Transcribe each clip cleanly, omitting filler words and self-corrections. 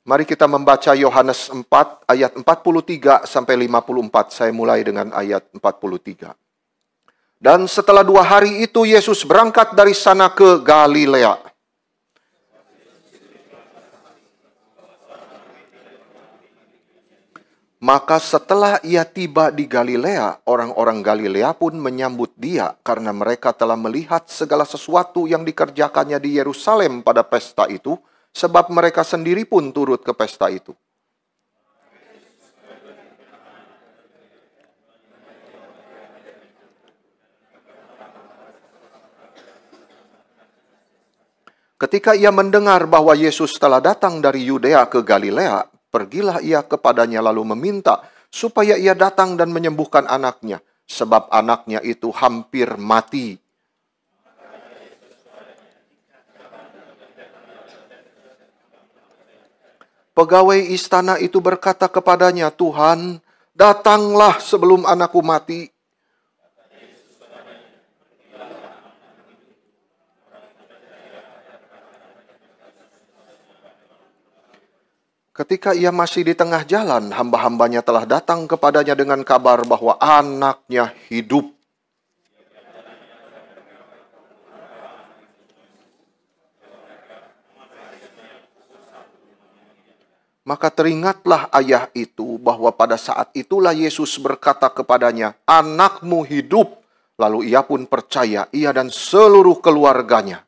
Mari kita membaca Yohanes 4 ayat 43 sampai 54. Saya mulai dengan ayat 43. Dan setelah 2 hari itu Yesus berangkat dari sana ke Galilea. Maka setelah ia tiba di Galilea, orang-orang Galilea pun menyambut dia karena mereka telah melihat segala sesuatu yang dikerjakannya di Yerusalem pada pesta itu, sebab mereka sendiri pun turut ke pesta itu. Ketika ia mendengar bahwa Yesus telah datang dari Yudea ke Galilea, pergilah ia kepadanya lalu meminta supaya ia datang dan menyembuhkan anaknya, sebab anaknya itu hampir mati. Pegawai istana itu berkata kepadanya, "Tuhan, datanglah sebelum anakku mati." Ketika ia masih di tengah jalan, hamba-hambanya telah datang kepadanya dengan kabar bahwa anaknya hidup. Maka teringatlah ayah itu bahwa pada saat itulah Yesus berkata kepadanya, "Anakmu hidup." Lalu ia pun percaya, ia dan seluruh keluarganya.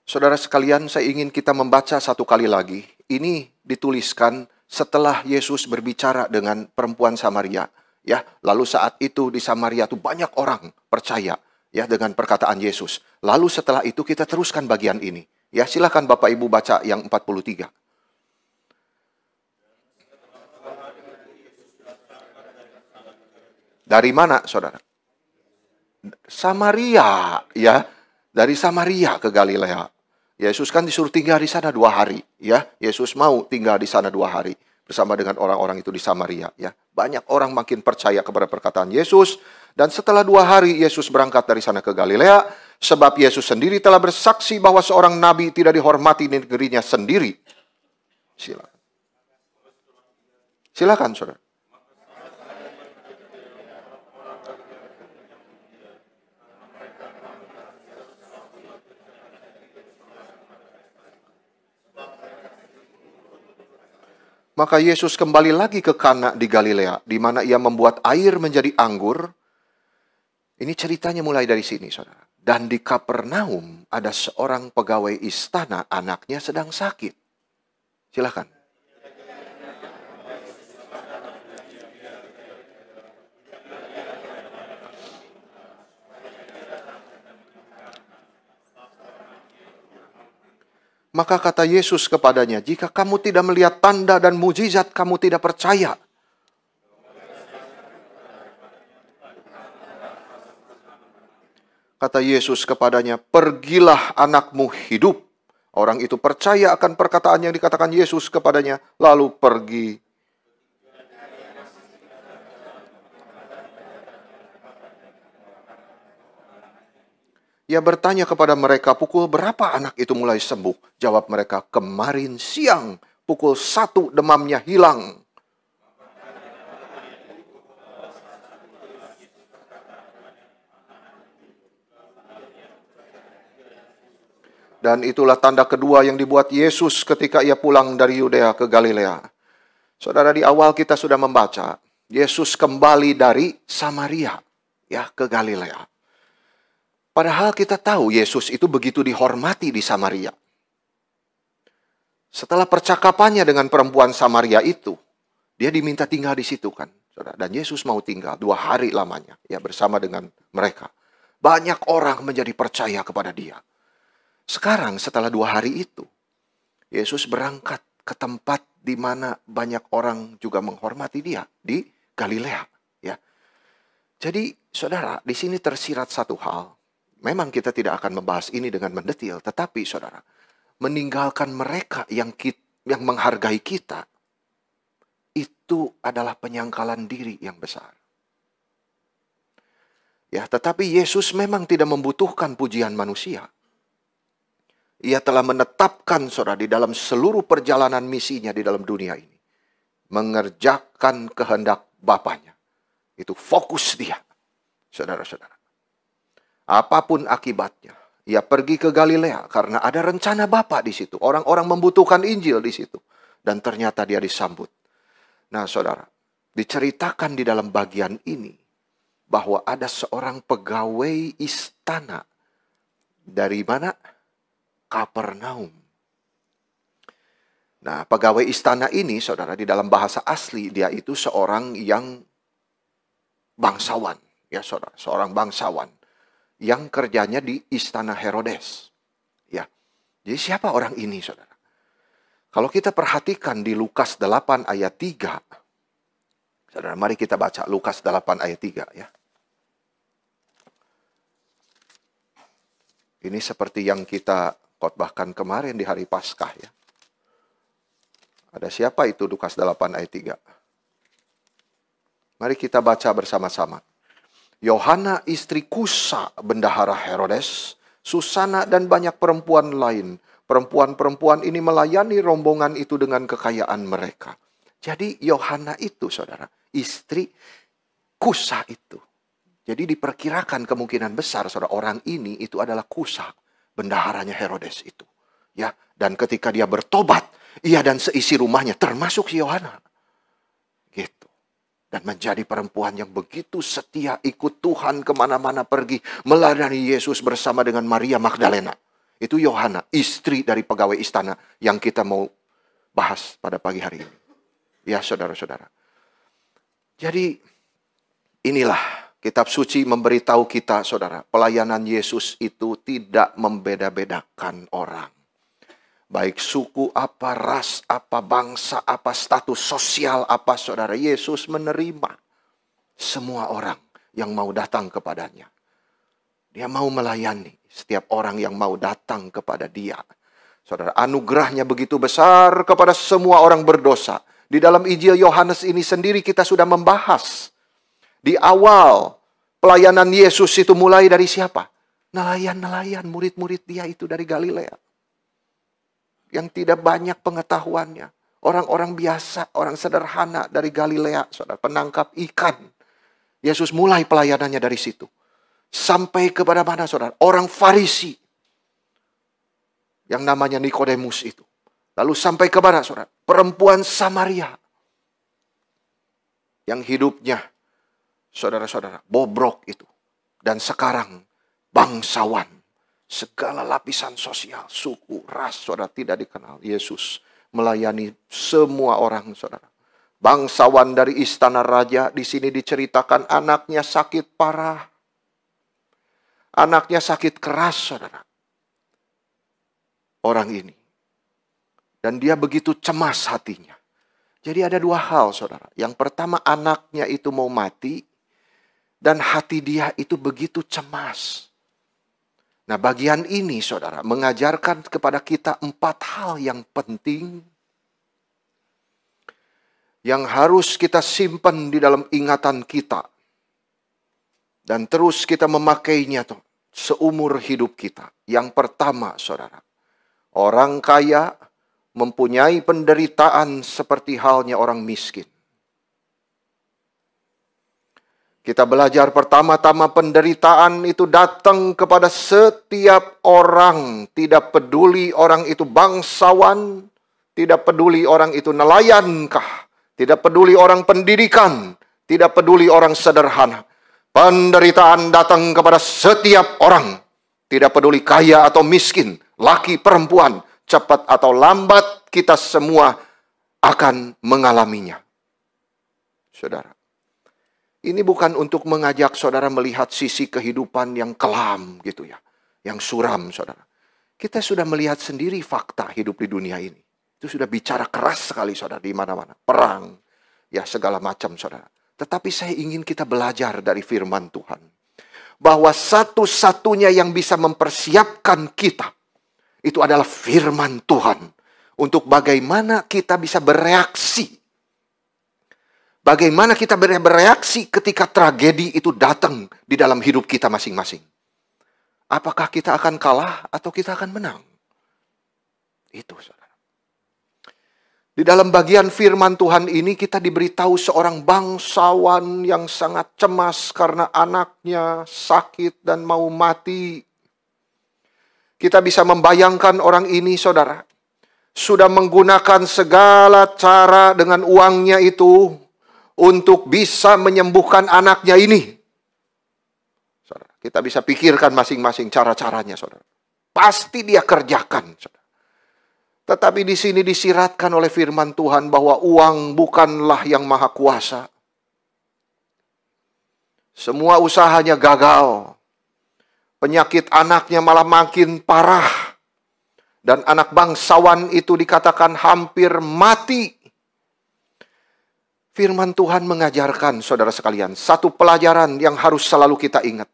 Saudara sekalian, saya ingin kita membaca satu kali lagi. Ini dituliskan setelah Yesus berbicara dengan perempuan Samaria. Ya, lalu saat itu di Samaria itu banyak orang percaya ya dengan perkataan Yesus. Lalu setelah itu kita teruskan bagian ini. Ya, silakan Bapak Ibu baca yang 43. Dari mana, Saudara? Samaria, ya. Dari Samaria ke Galilea. Yesus kan disuruh tinggal di sana 2 hari, ya. Yesus mau tinggal di sana 2 hari bersama dengan orang-orang itu di Samaria, ya. Banyak orang makin percaya kepada perkataan Yesus, dan setelah 2 hari Yesus berangkat dari sana ke Galilea, sebab Yesus sendiri telah bersaksi bahwa seorang nabi tidak dihormati di negerinya sendiri. Silakan. Silakan, Saudara. Maka Yesus kembali lagi ke Kana di Galilea, di mana ia membuat air menjadi anggur. Ini ceritanya mulai dari sini, Saudara. Dan di Kapernaum ada seorang pegawai istana, anaknya sedang sakit. Silakan. Maka kata Yesus kepadanya, "Jika kamu tidak melihat tanda dan mujizat, kamu tidak percaya." Kata Yesus kepadanya, "Pergilah, anakmu hidup." Orang itu percaya akan perkataan yang dikatakan Yesus kepadanya, lalu pergi. Ia bertanya kepada mereka, "Pukul berapa anak itu mulai sembuh?" Jawab mereka, "Kemarin siang, pukul 1 demamnya hilang." Dan itulah tanda kedua yang dibuat Yesus ketika ia pulang dari Yudea ke Galilea. Saudara, di awal kita sudah membaca, Yesus kembali dari Samaria ya ke Galilea. Padahal kita tahu Yesus itu begitu dihormati di Samaria. Setelah percakapannya dengan perempuan Samaria itu, dia diminta tinggal di situ kan, saudara. Dan Yesus mau tinggal 2 hari lamanya ya bersama dengan mereka. Banyak orang menjadi percaya kepada dia. Sekarang setelah 2 hari itu, Yesus berangkat ke tempat di mana banyak orang juga menghormati dia, di Galilea ya. Jadi saudara, di sini tersirat satu hal. Memang kita tidak akan membahas ini dengan mendetil, tetapi saudara, meninggalkan mereka yang menghargai kita, itu adalah penyangkalan diri yang besar. Ya, tetapi Yesus memang tidak membutuhkan pujian manusia. Ia telah menetapkan, saudara, di dalam seluruh perjalanan misinya di dalam dunia ini, mengerjakan kehendak Bapanya. Itu fokus dia, saudara-saudara. Apapun akibatnya, ia pergi ke Galilea karena ada rencana Bapa di situ. Orang-orang membutuhkan Injil di situ. Dan ternyata dia disambut. Nah, saudara, diceritakan di dalam bagian ini bahwa ada seorang pegawai istana. Dari mana? Kapernaum. Nah, pegawai istana ini, saudara, di dalam bahasa asli, dia itu seorang yang bangsawan. Ya, saudara, seorang bangsawan yang kerjanya di istana Herodes. Ya, jadi siapa orang ini, saudara? Kalau kita perhatikan di Lukas 8 ayat 3, saudara, mari kita baca Lukas 8 ayat 3 ya. Ini seperti yang kita khotbahkan kemarin di hari Paskah ya. Ada siapa itu Lukas 8 ayat 3? Mari kita baca bersama-sama. Yohana istri Kusa bendahara Herodes, Susana dan banyak perempuan lain. Perempuan-perempuan ini melayani rombongan itu dengan kekayaan mereka. Jadi Yohana itu, saudara, istri Kusa itu. Jadi diperkirakan kemungkinan besar, saudara, orang ini itu adalah Kusa, bendaharanya Herodes itu. Ya, dan ketika dia bertobat, ia dan seisi rumahnya, termasuk si Yohana. Gitu. Dan menjadi perempuan yang begitu setia, ikut Tuhan kemana-mana pergi, melayani Yesus bersama dengan Maria Magdalena. Itu Yohana, istri dari pegawai istana yang kita mau bahas pada pagi hari ini. Ya, saudara-saudara. Jadi, inilah Kitab Suci memberitahu kita, saudara, pelayanan Yesus itu tidak membeda-bedakan orang. Baik suku apa, ras apa, bangsa apa, status sosial apa, saudara, Yesus menerima semua orang yang mau datang kepadanya. Dia mau melayani setiap orang yang mau datang kepada dia. Saudara, anugerahnya begitu besar kepada semua orang berdosa. Di dalam Injil Yohanes ini sendiri kita sudah membahas. Di awal pelayanan Yesus itu mulai dari siapa? Nelayan-nelayan, murid-murid dia itu dari Galilea. Yang tidak banyak pengetahuannya. Orang-orang biasa, orang sederhana dari Galilea, saudara, penangkap ikan. Yesus mulai pelayanannya dari situ. Sampai kepada mana, saudara? Orang Farisi. Yang namanya Nikodemus itu. Lalu sampai ke mana, saudara? Perempuan Samaria. Yang hidupnya, saudara-saudara, bobrok itu. Dan sekarang bangsawan. Segala lapisan sosial, suku, ras, saudara, tidak dikenal. Yesus melayani semua orang, saudara. Bangsawan dari istana raja, di sini diceritakan anaknya sakit parah. Anaknya sakit keras, saudara. Orang ini. Dan dia begitu cemas hatinya. Jadi ada dua hal, saudara. Yang pertama, anaknya itu mau mati. Dan hati dia itu begitu cemas. Nah, bagian ini, saudara, mengajarkan kepada kita 4 hal yang penting. Yang harus kita simpan di dalam ingatan kita. Dan terus kita memakainya tuh, seumur hidup kita. Yang pertama, saudara. Orang kaya mempunyai penderitaan seperti halnya orang miskin. Kita belajar pertama-tama penderitaan itu datang kepada setiap orang. Tidak peduli orang itu bangsawan. Tidak peduli orang itu nelayankah. Tidak peduli orang pendidikan. Tidak peduli orang sederhana. Penderitaan datang kepada setiap orang. Tidak peduli kaya atau miskin. Laki perempuan. Cepat atau lambat kita semua akan mengalaminya. Saudara. Ini bukan untuk mengajak saudara melihat sisi kehidupan yang kelam gitu ya. Yang suram, saudara. Kita sudah melihat sendiri fakta hidup di dunia ini. Itu sudah bicara keras sekali, saudara, di mana-mana. Perang, ya segala macam, saudara. Tetapi saya ingin kita belajar dari firman Tuhan. Bahwa satu-satunya yang bisa mempersiapkan kita, itu adalah firman Tuhan. Untuk bagaimana kita bisa bereaksi Bagaimana kita bereaksi ketika tragedi itu datang di dalam hidup kita masing-masing? Apakah kita akan kalah atau kita akan menang? Itu, saudara. Di dalam bagian firman Tuhan ini kita diberitahu seorang bangsawan yang sangat cemas karena anaknya sakit dan mau mati. Kita bisa membayangkan orang ini, saudara, sudah menggunakan segala cara dengan uangnya itu untuk bisa menyembuhkan anaknya ini. Saudara, kita bisa pikirkan masing-masing cara-caranya, saudara. Pasti dia kerjakan, saudara. Tetapi di sini disiratkan oleh firman Tuhan bahwa uang bukanlah yang maha kuasa. Semua usahanya gagal. Penyakit anaknya malah makin parah. Dan anak bangsawan itu dikatakan hampir mati. Firman Tuhan mengajarkan, saudara sekalian, satu pelajaran yang harus selalu kita ingat.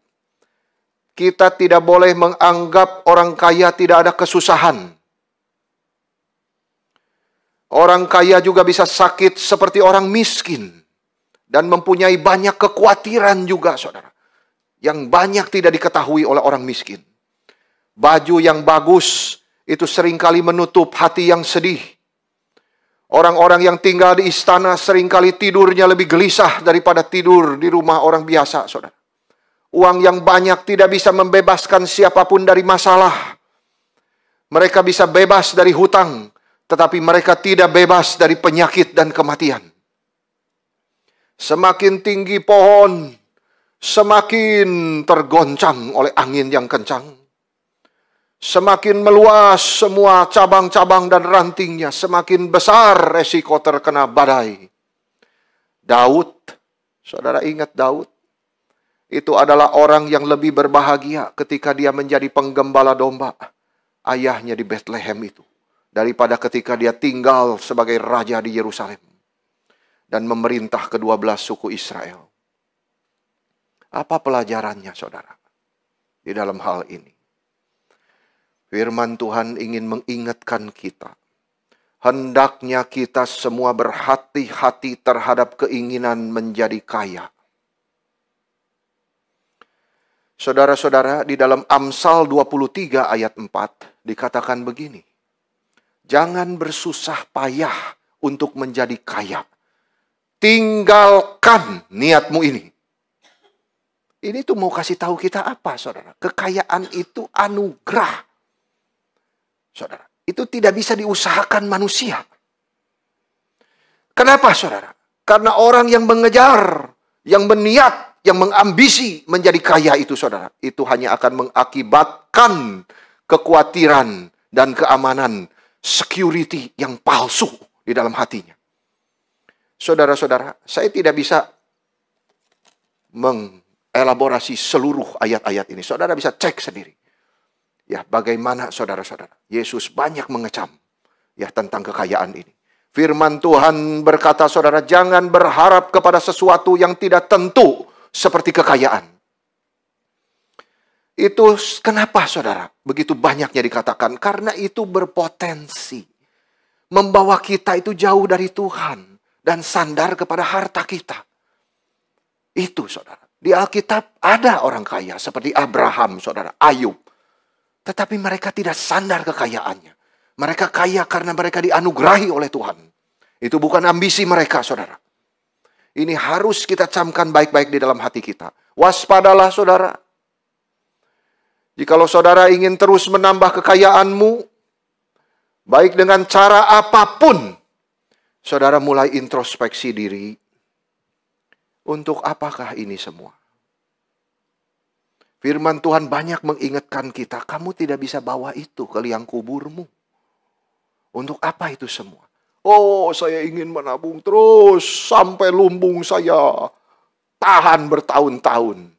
Kita tidak boleh menganggap orang kaya tidak ada kesusahan. Orang kaya juga bisa sakit seperti orang miskin. Dan mempunyai banyak kekhawatiran juga, saudara. Yang banyak tidak diketahui oleh orang miskin. Baju yang bagus itu seringkali menutup hati yang sedih. Orang-orang yang tinggal di istana seringkali tidurnya lebih gelisah daripada tidur di rumah orang biasa, saudara. Uang yang banyak tidak bisa membebaskan siapapun dari masalah. Mereka bisa bebas dari hutang, tetapi mereka tidak bebas dari penyakit dan kematian. Semakin tinggi pohon, semakin tergoncang oleh angin yang kencang. Semakin meluas semua cabang-cabang dan rantingnya, semakin besar resiko terkena badai. Daud, saudara ingat Daud? Itu adalah orang yang lebih berbahagia ketika dia menjadi penggembala domba ayahnya di Bethlehem itu, daripada ketika dia tinggal sebagai raja di Yerusalem dan memerintah ke-12 suku Israel. Apa pelajarannya, saudara, di dalam hal ini? Firman Tuhan ingin mengingatkan kita, hendaknya kita semua berhati-hati terhadap keinginan menjadi kaya. Saudara-saudara, di dalam Amsal 23 ayat 4 dikatakan begini, jangan bersusah payah untuk menjadi kaya. Tinggalkan niatmu ini. Ini tuh mau kasih tahu kita apa, saudara? Kekayaan itu anugerah. Saudara, itu tidak bisa diusahakan manusia. Kenapa, saudara? Karena orang yang mengejar, yang berniat, yang mengambisi menjadi kaya itu, saudara, itu hanya akan mengakibatkan kekhawatiran dan keamanan, security yang palsu di dalam hatinya. Saudara-saudara, saya tidak bisa mengelaborasi seluruh ayat-ayat ini. Saudara bisa cek sendiri. Ya, bagaimana saudara-saudara, Yesus banyak mengecam ya tentang kekayaan ini. Firman Tuhan berkata, saudara, jangan berharap kepada sesuatu yang tidak tentu seperti kekayaan. Itu kenapa, saudara, begitu banyaknya dikatakan? Karena itu berpotensi membawa kita itu jauh dari Tuhan dan sandar kepada harta kita. Itu, saudara. Di Alkitab ada orang kaya seperti Abraham, saudara, Ayub. Tetapi mereka tidak sandar kekayaannya. Mereka kaya karena mereka dianugerahi oleh Tuhan. Itu bukan ambisi mereka, saudara. Ini harus kita camkan baik-baik di dalam hati kita. Waspadalah, saudara. Jikalau saudara ingin terus menambah kekayaanmu, baik dengan cara apapun, saudara mulai introspeksi diri. Untuk apakah ini semua? Firman Tuhan banyak mengingatkan kita, kamu tidak bisa bawa itu ke liang kuburmu. Untuk apa itu semua? Oh, saya ingin menabung terus sampai lumbung saya tahan bertahun-tahun.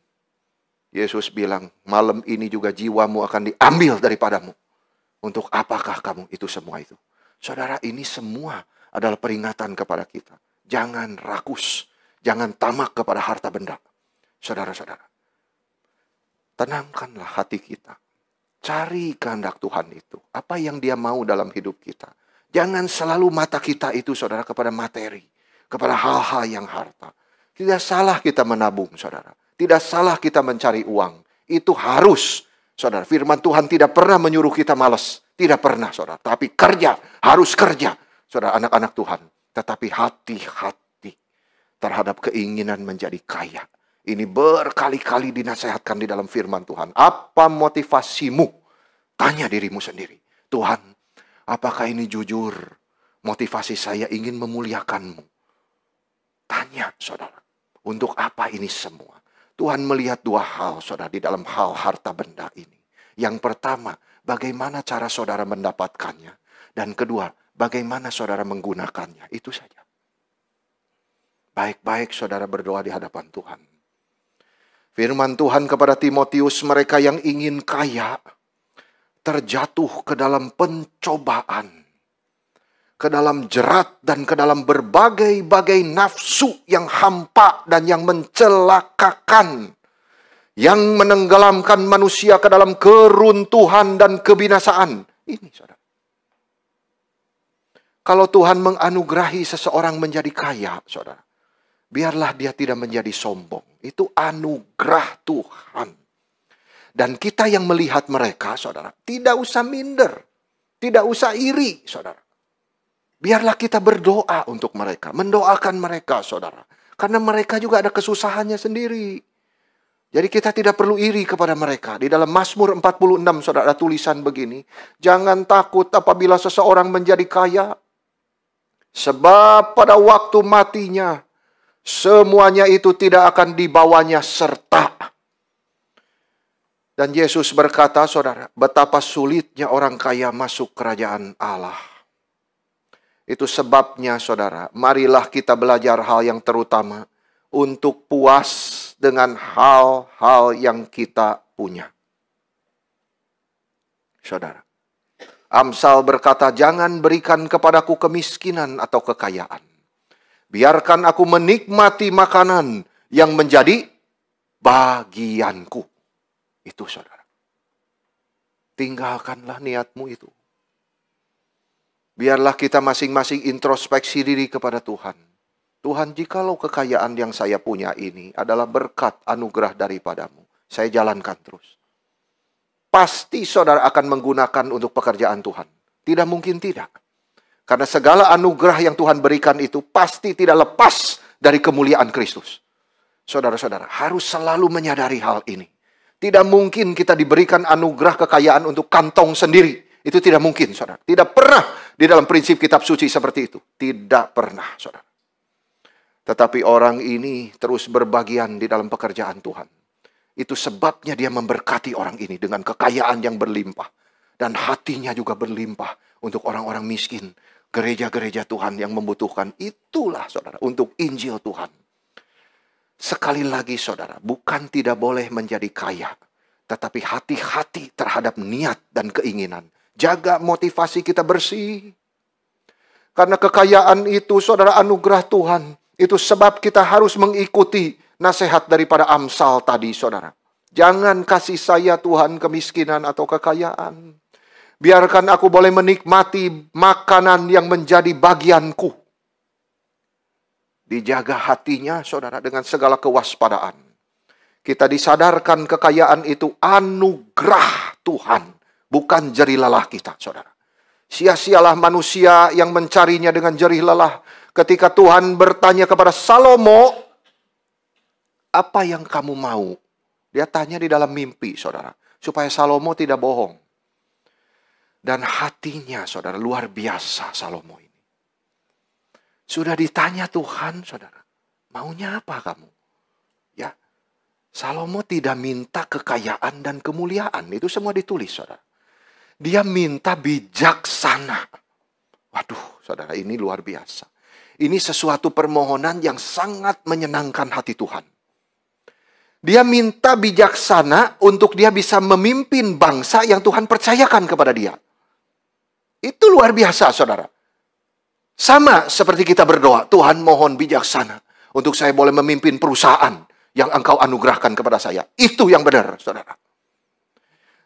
Yesus bilang, malam ini juga jiwamu akan diambil daripadamu. Untuk apakah kamu itu semua itu? Saudara, ini semua adalah peringatan kepada kita. Jangan rakus, jangan tamak kepada harta benda. Saudara-saudara, tenangkanlah hati kita. Cari kehendak Tuhan itu. Apa yang Dia mau dalam hidup kita. Jangan selalu mata kita itu, saudara, kepada materi. kepada hal-hal yang harta. Tidak salah kita menabung, saudara. Tidak salah kita mencari uang. Itu harus, saudara. Firman Tuhan tidak pernah menyuruh kita malas. Tidak pernah, saudara. Tapi kerja, harus kerja, saudara, anak-anak Tuhan. Tetapi hati-hati terhadap keinginan menjadi kaya. Ini berkali-kali dinasehatkan di dalam firman Tuhan. Apa motivasimu? Tanya dirimu sendiri. Tuhan, apakah ini jujur? Motivasi saya ingin memuliakan-Mu. Tanya, saudara. Untuk apa ini semua? Tuhan melihat dua hal, saudara, di dalam hal harta benda ini. Yang pertama, bagaimana cara saudara mendapatkannya. Dan kedua, bagaimana saudara menggunakannya. Itu saja. Baik-baik saudara berdoa di hadapan Tuhan. Firman Tuhan kepada Timotius, mereka yang ingin kaya terjatuh ke dalam pencobaan, ke dalam jerat dan ke dalam berbagai-bagai nafsu yang hampa dan yang mencelakakan, yang menenggelamkan manusia ke dalam keruntuhan dan kebinasaan. Ini saudara. Kalau Tuhan menganugerahi seseorang menjadi kaya, saudara, biarlah dia tidak menjadi sombong. Itu anugerah Tuhan. Dan kita yang melihat mereka, saudara, tidak usah minder. Tidak usah iri, saudara. Biarlah kita berdoa untuk mereka. Mendoakan mereka, saudara. Karena mereka juga ada kesusahannya sendiri. Jadi kita tidak perlu iri kepada mereka. Di dalam Mazmur 46, saudara, ada tulisan begini. Jangan takut apabila seseorang menjadi kaya. Sebab pada waktu matinya, semuanya itu tidak akan dibawanya serta. Dan Yesus berkata, saudara, betapa sulitnya orang kaya masuk kerajaan Allah. Itu sebabnya, saudara, marilah kita belajar hal yang terutama untuk puas dengan hal-hal yang kita punya. Saudara, Amsal berkata, jangan berikan kepadaku kemiskinan atau kekayaan. Biarkan aku menikmati makanan yang menjadi bagianku. Itu saudara. Tinggalkanlah niatmu itu. Biarlah kita masing-masing introspeksi diri kepada Tuhan. Tuhan, jikalau kekayaan yang saya punya ini adalah berkat anugerah daripadamu, saya jalankan terus. Pasti saudara akan menggunakan untuk pekerjaan Tuhan. Tidak mungkin tidak. Karena segala anugerah yang Tuhan berikan itu pasti tidak lepas dari kemuliaan Kristus. Saudara-saudara, harus selalu menyadari hal ini. Tidak mungkin kita diberikan anugerah kekayaan untuk kantong sendiri. Itu tidak mungkin, saudara. Tidak pernah di dalam prinsip kitab suci seperti itu. Tidak pernah, saudara. Tetapi orang ini terus berbagian di dalam pekerjaan Tuhan. Itu sebabnya dia memberkati orang ini dengan kekayaan yang berlimpah. Dan hatinya juga berlimpah untuk orang-orang miskin. Gereja-gereja Tuhan yang membutuhkan. Itulah, saudara, untuk Injil Tuhan. Sekali lagi, saudara, bukan tidak boleh menjadi kaya. Tetapi hati-hati terhadap niat dan keinginan. Jaga motivasi kita bersih. Karena kekayaan itu, saudara, anugerah Tuhan. Itu sebab kita harus mengikuti nasihat daripada Amsal tadi, saudara. Jangan kasih saya Tuhan kemiskinan atau kekayaan. Biarkan aku boleh menikmati makanan yang menjadi bagianku. Dijaga hatinya, saudara, dengan segala kewaspadaan. Kita disadarkan kekayaan itu anugerah Tuhan, bukan jerih lelah kita, saudara. Sia-sialah manusia yang mencarinya dengan jerih lelah. Ketika Tuhan bertanya kepada Salomo, apa yang kamu mau? Dia tanya di dalam mimpi, saudara. Supaya Salomo tidak bohong. Dan hatinya, saudara, luar biasa Salomo ini. Sudah ditanya Tuhan, saudara, maunya apa kamu? Ya, Salomo tidak minta kekayaan dan kemuliaan. Itu semua ditulis, saudara. Dia minta bijaksana. Waduh, saudara, ini luar biasa. Ini sesuatu permohonan yang sangat menyenangkan hati Tuhan. Dia minta bijaksana untuk dia bisa memimpin bangsa yang Tuhan percayakan kepada dia. Itu luar biasa, saudara. Sama seperti kita berdoa, Tuhan mohon bijaksana untuk saya boleh memimpin perusahaan yang Engkau anugerahkan kepada saya. Itu yang benar, saudara.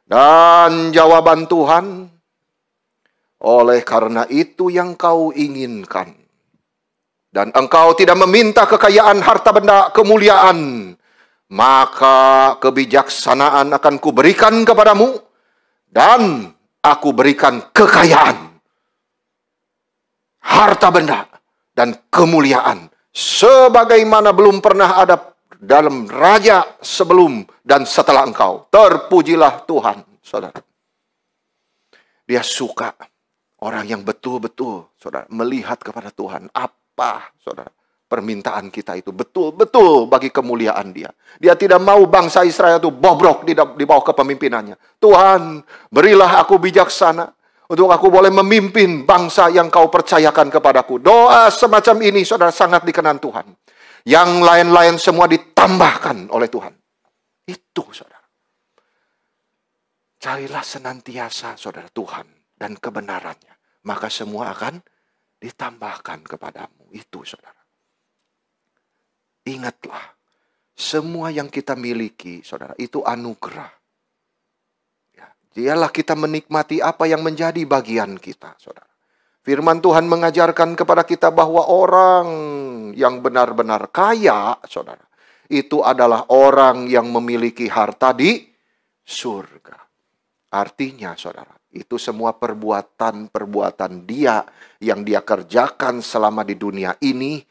Dan jawaban Tuhan, oleh karena itu yang kau inginkan, dan engkau tidak meminta kekayaan, harta benda, kemuliaan, maka kebijaksanaan akan kuberikan kepadamu, dan aku berikan kekayaan, harta benda, dan kemuliaan, sebagaimana belum pernah ada dalam raja sebelum dan setelah engkau. Terpujilah Tuhan, saudara. Dia suka orang yang betul-betul, saudara, melihat kepada Tuhan. Apa, saudara, permintaan kita itu betul-betul bagi kemuliaan dia. Dia tidak mau bangsa Israel itu bobrok di bawah kepemimpinannya. Tuhan, berilah aku bijaksana untuk aku boleh memimpin bangsa yang kau percayakan kepadaku. Doa semacam ini, saudara, sangat dikenan Tuhan. Yang lain-lain semua ditambahkan oleh Tuhan. Itu, saudara. Carilah senantiasa, saudara, Tuhan dan kebenarannya. Maka semua akan ditambahkan kepadamu. Itu, saudara. Ingatlah, semua yang kita miliki, saudara, itu anugerah. Ya, dialah kita menikmati apa yang menjadi bagian kita, saudara. Firman Tuhan mengajarkan kepada kita bahwa orang yang benar-benar kaya, saudara, itu adalah orang yang memiliki harta di surga. Artinya, saudara, itu semua perbuatan dia yang dia kerjakan selama di dunia ini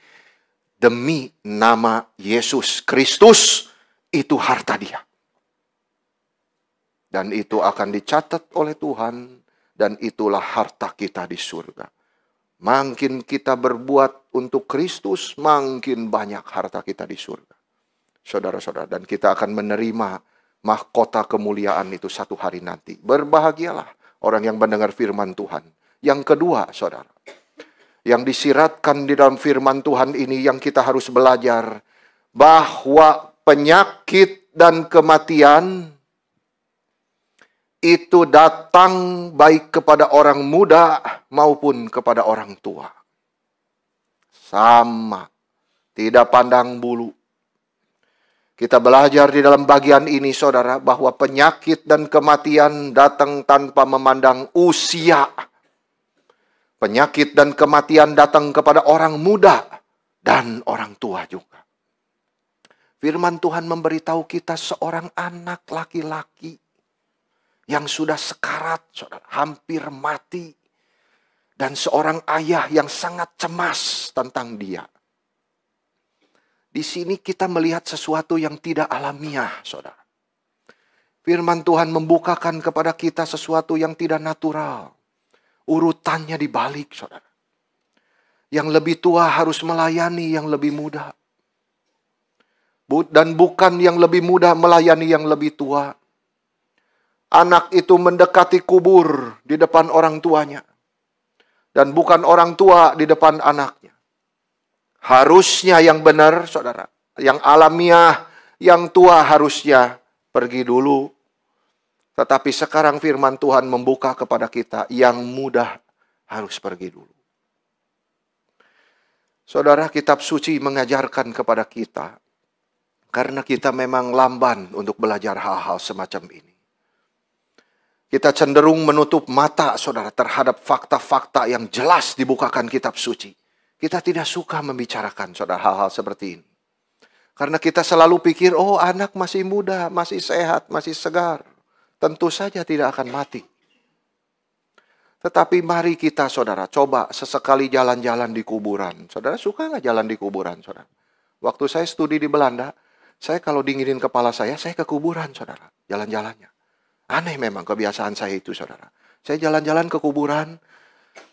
demi nama Yesus Kristus, itu harta dia. Dan itu akan dicatat oleh Tuhan, dan itulah harta kita di surga. Makin kita berbuat untuk Kristus, makin banyak harta kita di surga. Saudara-saudara, dan kita akan menerima mahkota kemuliaan itu satu hari nanti. Berbahagialah orang yang mendengar firman Tuhan. Yang kedua, saudara, yang disiratkan di dalam firman Tuhan ini yang kita harus belajar, bahwa penyakit dan kematian itu datang baik kepada orang muda maupun kepada orang tua. Sama, tidak pandang bulu. Kita belajar di dalam bagian ini, saudara, bahwa penyakit dan kematian datang tanpa memandang usia. Penyakit dan kematian datang kepada orang muda dan orang tua juga. Firman Tuhan memberitahu kita seorang anak laki-laki yang sudah sekarat, saudara, hampir mati. Dan seorang ayah yang sangat cemas tentang dia. Di sini kita melihat sesuatu yang tidak alamiah, saudara. Firman Tuhan membukakan kepada kita sesuatu yang tidak natural. Urutannya dibalik, saudara. Yang lebih tua harus melayani yang lebih muda. Dan bukan yang lebih muda melayani yang lebih tua. Anak itu mendekati kubur di depan orang tuanya. Dan bukan orang tua di depan anaknya. Harusnya yang benar, saudara, yang alamiah, yang tua harusnya pergi dulu. Tetapi sekarang firman Tuhan membuka kepada kita, yang muda harus pergi dulu. Saudara, kitab suci mengajarkan kepada kita, karena kita memang lamban untuk belajar hal-hal semacam ini. Kita cenderung menutup mata, saudara, terhadap fakta-fakta yang jelas dibukakan kitab suci. Kita tidak suka membicarakan, saudara, hal-hal seperti ini. Karena kita selalu pikir, oh anak masih muda, masih sehat, masih segar. Tentu saja tidak akan mati. Tetapi mari kita, saudara, coba sesekali jalan-jalan di kuburan. Saudara suka nggak jalan di kuburan, saudara? Waktu saya studi di Belanda, saya kalau dinginin kepala saya ke kuburan, saudara. Jalan-jalannya. Aneh memang kebiasaan saya itu, saudara. Saya jalan-jalan ke kuburan,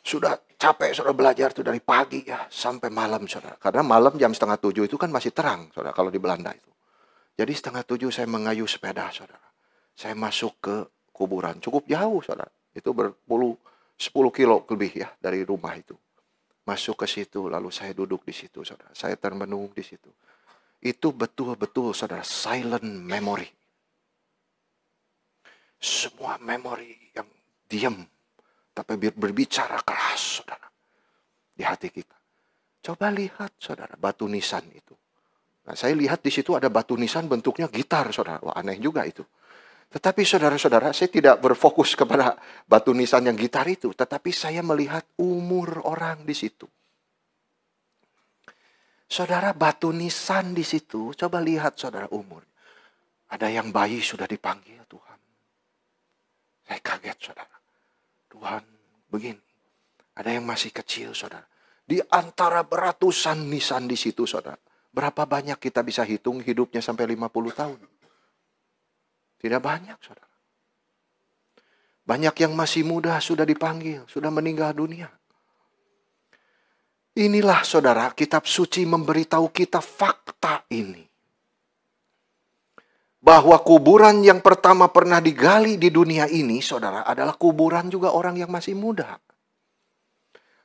sudah capek, saudara, belajar tuh dari pagi ya sampai malam, saudara. Karena malam jam 6:30 itu kan masih terang, saudara, kalau di Belanda itu. Jadi 6:30 saya mengayuh sepeda, saudara. Saya masuk ke kuburan, cukup jauh, saudara. Itu 10 kilo lebih ya dari rumah itu. Masuk ke situ, lalu saya duduk di situ, saudara. Saya termenung di situ. Itu betul-betul, saudara, silent memory. Semua memori yang diam, tapi berbicara keras, saudara, di hati kita. Coba lihat, saudara, batu nisan itu. Nah, saya lihat di situ ada batu nisan bentuknya gitar, saudara. Wah, aneh juga itu. Tetapi saudara-saudara, saya tidak berfokus kepada batu nisan yang gitar itu. Tetapi saya melihat umur orang di situ. Saudara, batu nisan di situ, coba lihat saudara umur. Ada yang bayi sudah dipanggil Tuhan. Saya kaget saudara. Tuhan begini. Ada yang masih kecil saudara. Di antara beratusan nisan di situ saudara. Berapa banyak kita bisa hitung hidupnya sampai 50 tahun? Tidak banyak saudara. Banyak yang masih muda sudah dipanggil, sudah meninggal dunia. Inilah saudara, kitab suci memberitahu kita fakta ini. Bahwa kuburan yang pertama pernah digali di dunia ini, saudara, adalah kuburan juga orang yang masih muda.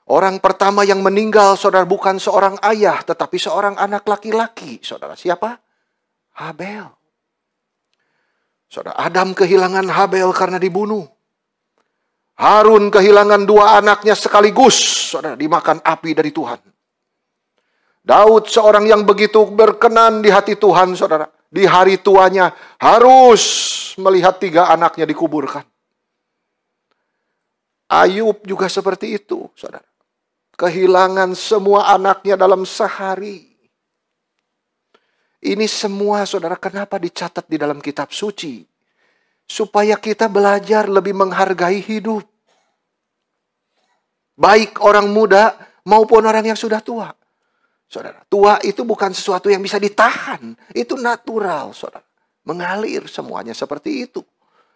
Orang pertama yang meninggal, saudara, bukan seorang ayah, tetapi seorang anak laki-laki. Saudara, siapa? Habel. Saudara, Adam kehilangan Habel karena dibunuh. Harun kehilangan 2 anaknya sekaligus, saudara, dimakan api dari Tuhan. Daud seorang yang begitu berkenan di hati Tuhan, saudara. Di hari tuanya harus melihat 3 anaknya dikuburkan. Ayub juga seperti itu, saudara. Kehilangan semua anaknya dalam sehari. Ini semua, saudara, kenapa dicatat di dalam kitab suci? Supaya kita belajar lebih menghargai hidup. Baik orang muda maupun orang yang sudah tua. Saudara, tua itu bukan sesuatu yang bisa ditahan. Itu natural, saudara. Mengalir semuanya seperti itu.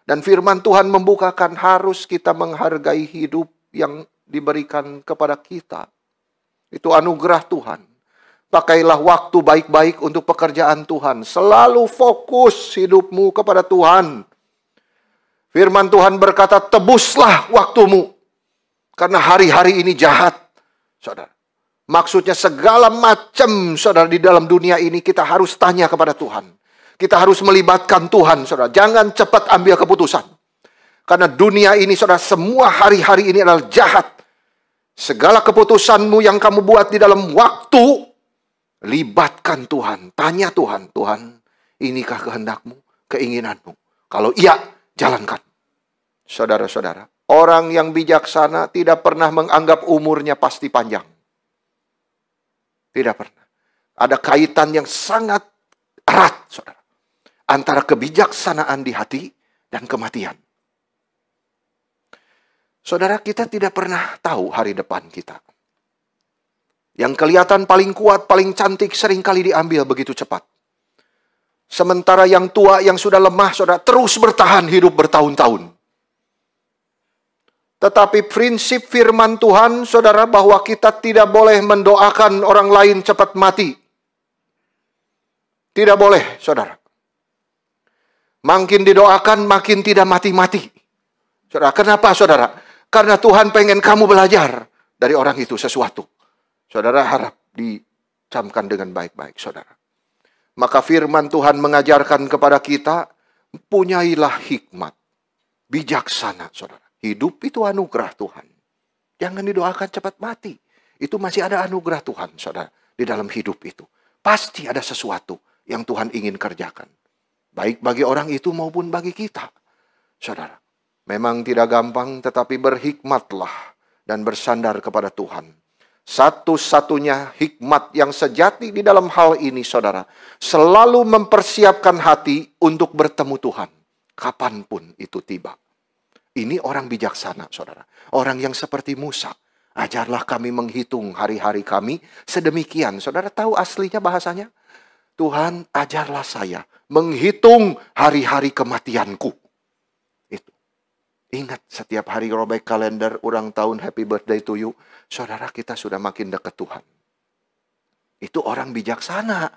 Dan firman Tuhan membukakan harus kita menghargai hidup yang diberikan kepada kita. Itu anugerah Tuhan. Pakailah waktu baik-baik untuk pekerjaan Tuhan. Selalu fokus hidupmu kepada Tuhan. Firman Tuhan berkata, tebuslah waktumu. Karena hari-hari ini jahat, saudara. Maksudnya segala macam, saudara, di dalam dunia ini kita harus tanya kepada Tuhan. Kita harus melibatkan Tuhan, saudara. Jangan cepat ambil keputusan. Karena dunia ini, saudara, semua hari-hari ini adalah jahat. Segala keputusanmu yang kamu buat di dalam waktu, libatkan Tuhan. Tanya Tuhan, Tuhan, inikah kehendakmu, keinginanmu? Kalau iya, jalankan. Saudara-saudara, orang yang bijaksana tidak pernah menganggap umurnya pasti panjang. Tidak pernah. Ada kaitan yang sangat erat, saudara, antara kebijaksanaan di hati dan kematian. Saudara, kita tidak pernah tahu hari depan kita. Yang kelihatan paling kuat, paling cantik, seringkali diambil begitu cepat. Sementara yang tua, yang sudah lemah, saudara, terus bertahan hidup bertahun-tahun. Tetapi prinsip firman Tuhan, saudara, bahwa kita tidak boleh mendoakan orang lain cepat mati. Tidak boleh, saudara. Makin didoakan, makin tidak mati-mati. Saudara, kenapa, saudara? Karena Tuhan pengen kamu belajar dari orang itu sesuatu. Saudara, harap dicamkan dengan baik-baik, saudara. Maka firman Tuhan mengajarkan kepada kita, punyailah hikmat, bijaksana, saudara. Hidup itu anugerah Tuhan. Jangan didoakan cepat mati. Itu masih ada anugerah Tuhan, saudara, di dalam hidup itu. Pasti ada sesuatu yang Tuhan ingin kerjakan. Baik bagi orang itu maupun bagi kita, saudara. Memang tidak gampang, tetapi berhikmatlah dan bersandar kepada Tuhan. Satu-satunya hikmat yang sejati di dalam hal ini, saudara, selalu mempersiapkan hati untuk bertemu Tuhan, kapanpun itu tiba. Ini orang bijaksana, saudara. Orang yang seperti Musa. Ajarlah kami menghitung hari-hari kami sedemikian. Saudara tahu aslinya bahasanya? Tuhan, ajarlah saya menghitung hari-hari kematianku. Itu. Ingat, setiap hari robek kalender, ulang tahun, happy birthday to you. Saudara, kita sudah makin dekat Tuhan. Itu orang bijaksana.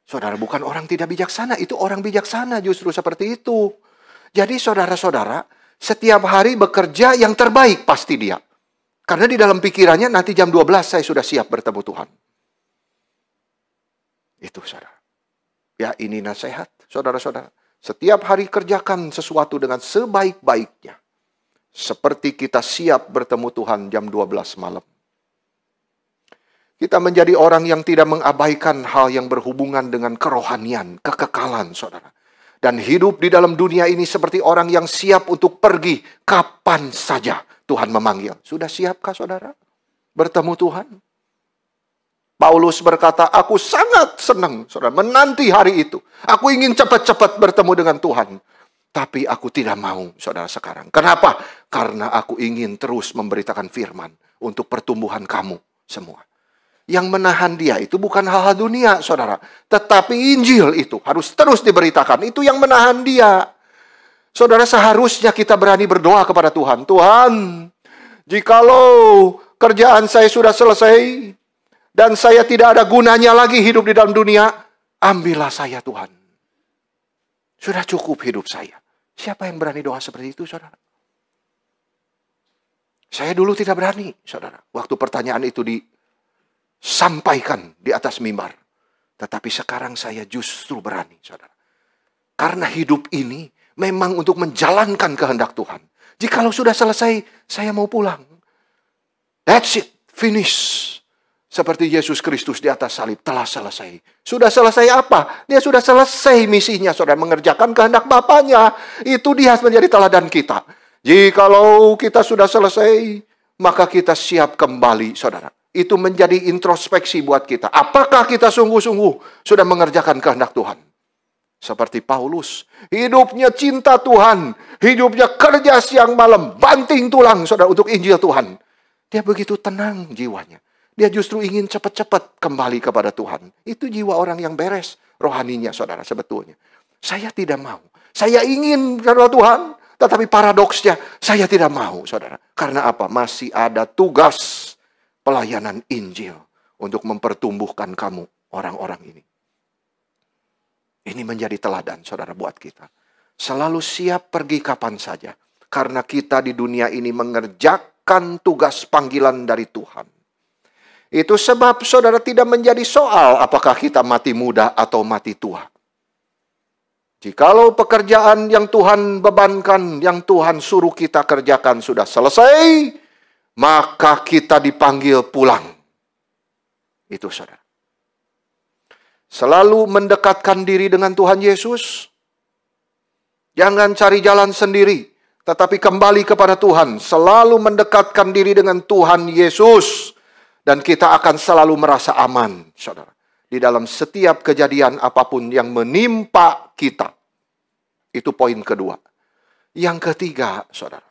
Saudara, bukan orang tidak bijaksana. Itu orang bijaksana justru seperti itu. Jadi saudara-saudara, setiap hari bekerja yang terbaik pasti dia. Karena di dalam pikirannya nanti jam 12 saya sudah siap bertemu Tuhan. Itu saudara. Ya, ini nasihat saudara-saudara. Setiap hari kerjakan sesuatu dengan sebaik-baiknya. Seperti kita siap bertemu Tuhan jam 12 malam. Kita menjadi orang yang tidak mengabaikan hal yang berhubungan dengan kerohanian, kekekalan, saudara. Dan hidup di dalam dunia ini seperti orang yang siap untuk pergi kapan saja Tuhan memanggil. Sudah siapkah, saudara? Bertemu Tuhan? Paulus berkata, aku sangat senang, saudara, menanti hari itu. Aku ingin cepat-cepat bertemu dengan Tuhan. Tapi aku tidak mau, saudara, sekarang. Kenapa? Karena aku ingin terus memberitakan firman untuk pertumbuhan kamu semua. Yang menahan dia itu bukan hal-hal dunia, saudara. Tetapi Injil itu harus terus diberitakan. Itu yang menahan dia. Saudara, seharusnya kita berani berdoa kepada Tuhan. Tuhan, jikalau kerjaan saya sudah selesai, dan saya tidak ada gunanya lagi hidup di dalam dunia, ambillah saya Tuhan. Sudah cukup hidup saya. Siapa yang berani doa seperti itu, saudara? Saya dulu tidak berani, saudara. Waktu pertanyaan itu disampaikan di atas mimbar. Tetapi sekarang saya justru berani, saudara. Karena hidup ini memang untuk menjalankan kehendak Tuhan. Jikalau sudah selesai, saya mau pulang. That's it, finish. Seperti Yesus Kristus di atas salib telah selesai. Sudah selesai apa? Dia sudah selesai misinya, saudara, mengerjakan kehendak Bapaknya. Itu dia menjadi teladan kita. Jikalau kita sudah selesai, maka kita siap kembali, saudara. Itu menjadi introspeksi buat kita. Apakah kita sungguh-sungguh sudah mengerjakan kehendak Tuhan? Seperti Paulus, hidupnya cinta Tuhan, hidupnya kerja siang malam, banting tulang, saudara, untuk Injil Tuhan. Dia begitu tenang jiwanya. Dia justru ingin cepat-cepat kembali kepada Tuhan. Itu jiwa orang yang beres rohaninya, saudara, sebetulnya. Saya tidak mau. Saya ingin kepada Tuhan, tetapi paradoksnya saya tidak mau, saudara. Karena apa? Masih ada tugas pelayanan Injil untuk mempertumbuhkan kamu, orang-orang ini. Ini menjadi teladan, saudara, buat kita. Selalu siap pergi kapan saja. Karena kita di dunia ini mengerjakan tugas panggilan dari Tuhan. Itu sebab, saudara, tidak menjadi soal apakah kita mati muda atau mati tua. Jikalau pekerjaan yang Tuhan bebankan, yang Tuhan suruh kita kerjakan sudah selesai, maka kita dipanggil pulang. Itu, saudara. Selalu mendekatkan diri dengan Tuhan Yesus. Jangan cari jalan sendiri, tetapi kembali kepada Tuhan. Selalu mendekatkan diri dengan Tuhan Yesus. Dan kita akan selalu merasa aman, saudara. Di dalam setiap kejadian apapun yang menimpa kita. Itu poin kedua. Yang ketiga, saudara.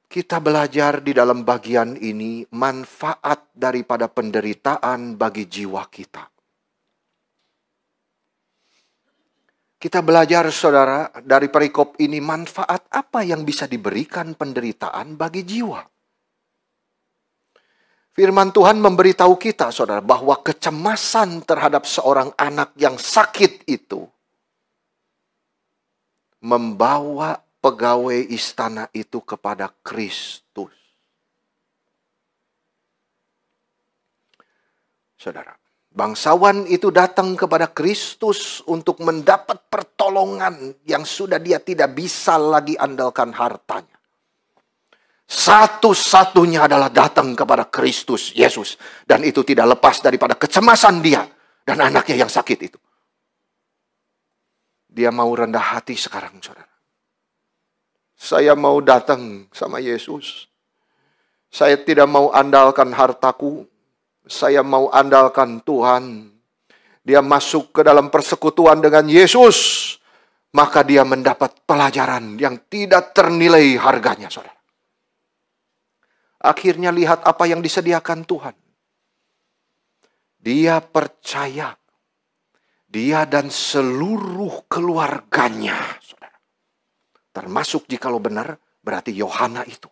Kita belajar di dalam bagian ini manfaat daripada penderitaan bagi jiwa kita. Kita belajar, saudara, dari perikop ini manfaat apa yang bisa diberikan penderitaan bagi jiwa. Firman Tuhan memberitahu kita, saudara, bahwa kecemasan terhadap seorang anak yang sakit itu membawa pegawai istana itu kepada Kristus. Saudara, bangsawan itu datang kepada Kristus untuk mendapat pertolongan yang sudah dia tidak bisa lagi andalkan hartanya. Satu-satunya adalah datang kepada Kristus Yesus. Dan itu tidak lepas daripada kecemasan dia dan anaknya yang sakit itu. Dia mau rendah hati sekarang, saudara. Saya mau datang sama Yesus. Saya tidak mau andalkan hartaku. Saya mau andalkan Tuhan. Dia masuk ke dalam persekutuan dengan Yesus. Maka dia mendapat pelajaran yang tidak ternilai harganya, saudara. Akhirnya lihat apa yang disediakan Tuhan. Dia percaya. Dia dan seluruh keluarganya, saudara. Termasuk jikalau benar, berarti Yohana itu.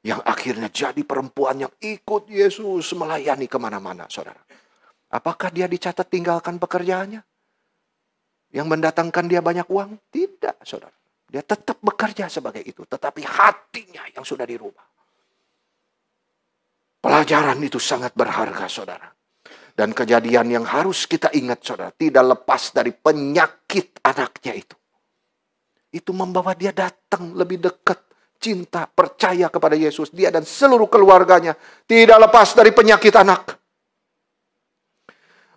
Yang akhirnya jadi perempuan yang ikut Yesus melayani kemana-mana, saudara. Apakah dia dicatat tinggalkan pekerjaannya? Yang mendatangkan dia banyak uang? Tidak, saudara. Dia tetap bekerja sebagai itu. Tetapi hatinya yang sudah dirubah. Pelajaran itu sangat berharga, saudara. Dan kejadian yang harus kita ingat, saudara, tidak lepas dari penyakit anaknya itu. Itu membawa dia datang lebih dekat, cinta, percaya kepada Yesus. Dia dan seluruh keluarganya tidak lepas dari penyakit anak.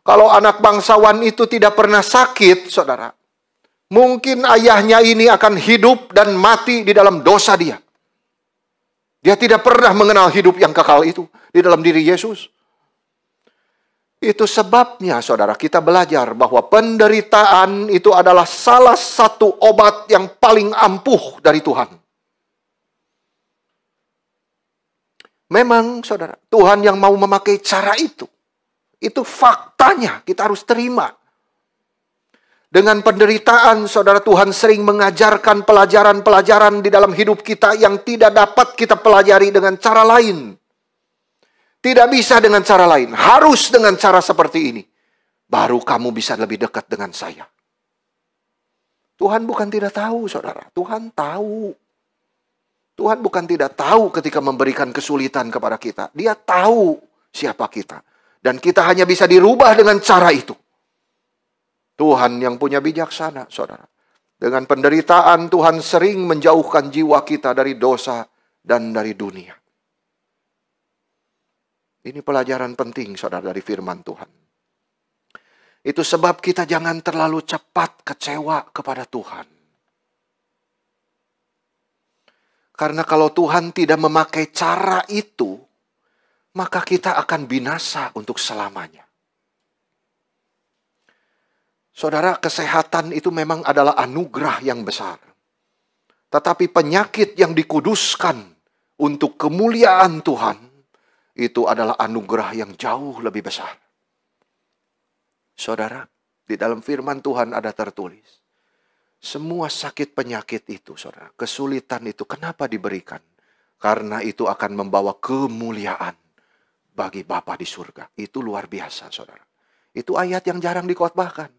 Kalau anak bangsawan itu tidak pernah sakit, saudara, mungkin ayahnya ini akan hidup dan mati di dalam dosa dia. Dia tidak pernah mengenal hidup yang kekal itu di dalam diri Yesus. Itu sebabnya, saudara, kita belajar bahwa penderitaan itu adalah salah satu obat yang paling ampuh dari Tuhan. Memang, saudara, Tuhan yang mau memakai cara itu. Itu faktanya, kita harus terima. Dengan penderitaan, saudara, Tuhan sering mengajarkan pelajaran-pelajaran di dalam hidup kita yang tidak dapat kita pelajari dengan cara lain. Tidak bisa dengan cara lain. Harus dengan cara seperti ini. Baru kamu bisa lebih dekat dengan saya. Tuhan bukan tidak tahu, saudara. Tuhan tahu. Tuhan bukan tidak tahu ketika memberikan kesulitan kepada kita. Dia tahu siapa kita. Dan kita hanya bisa dirubah dengan cara itu. Tuhan yang punya bijaksana, saudara. Dengan penderitaan, Tuhan sering menjauhkan jiwa kita dari dosa dan dari dunia. Ini pelajaran penting, saudara, dari firman Tuhan. Itu sebab kita jangan terlalu cepat kecewa kepada Tuhan. Karena kalau Tuhan tidak memakai cara itu, maka kita akan binasa untuk selamanya. Saudara, kesehatan itu memang adalah anugerah yang besar. Tetapi penyakit yang dikuduskan untuk kemuliaan Tuhan, itu adalah anugerah yang jauh lebih besar. Saudara, di dalam firman Tuhan ada tertulis, semua sakit penyakit itu, saudara, kesulitan itu, kenapa diberikan? Karena itu akan membawa kemuliaan bagi Bapa di surga. Itu luar biasa, saudara. Itu ayat yang jarang dikhotbahkan.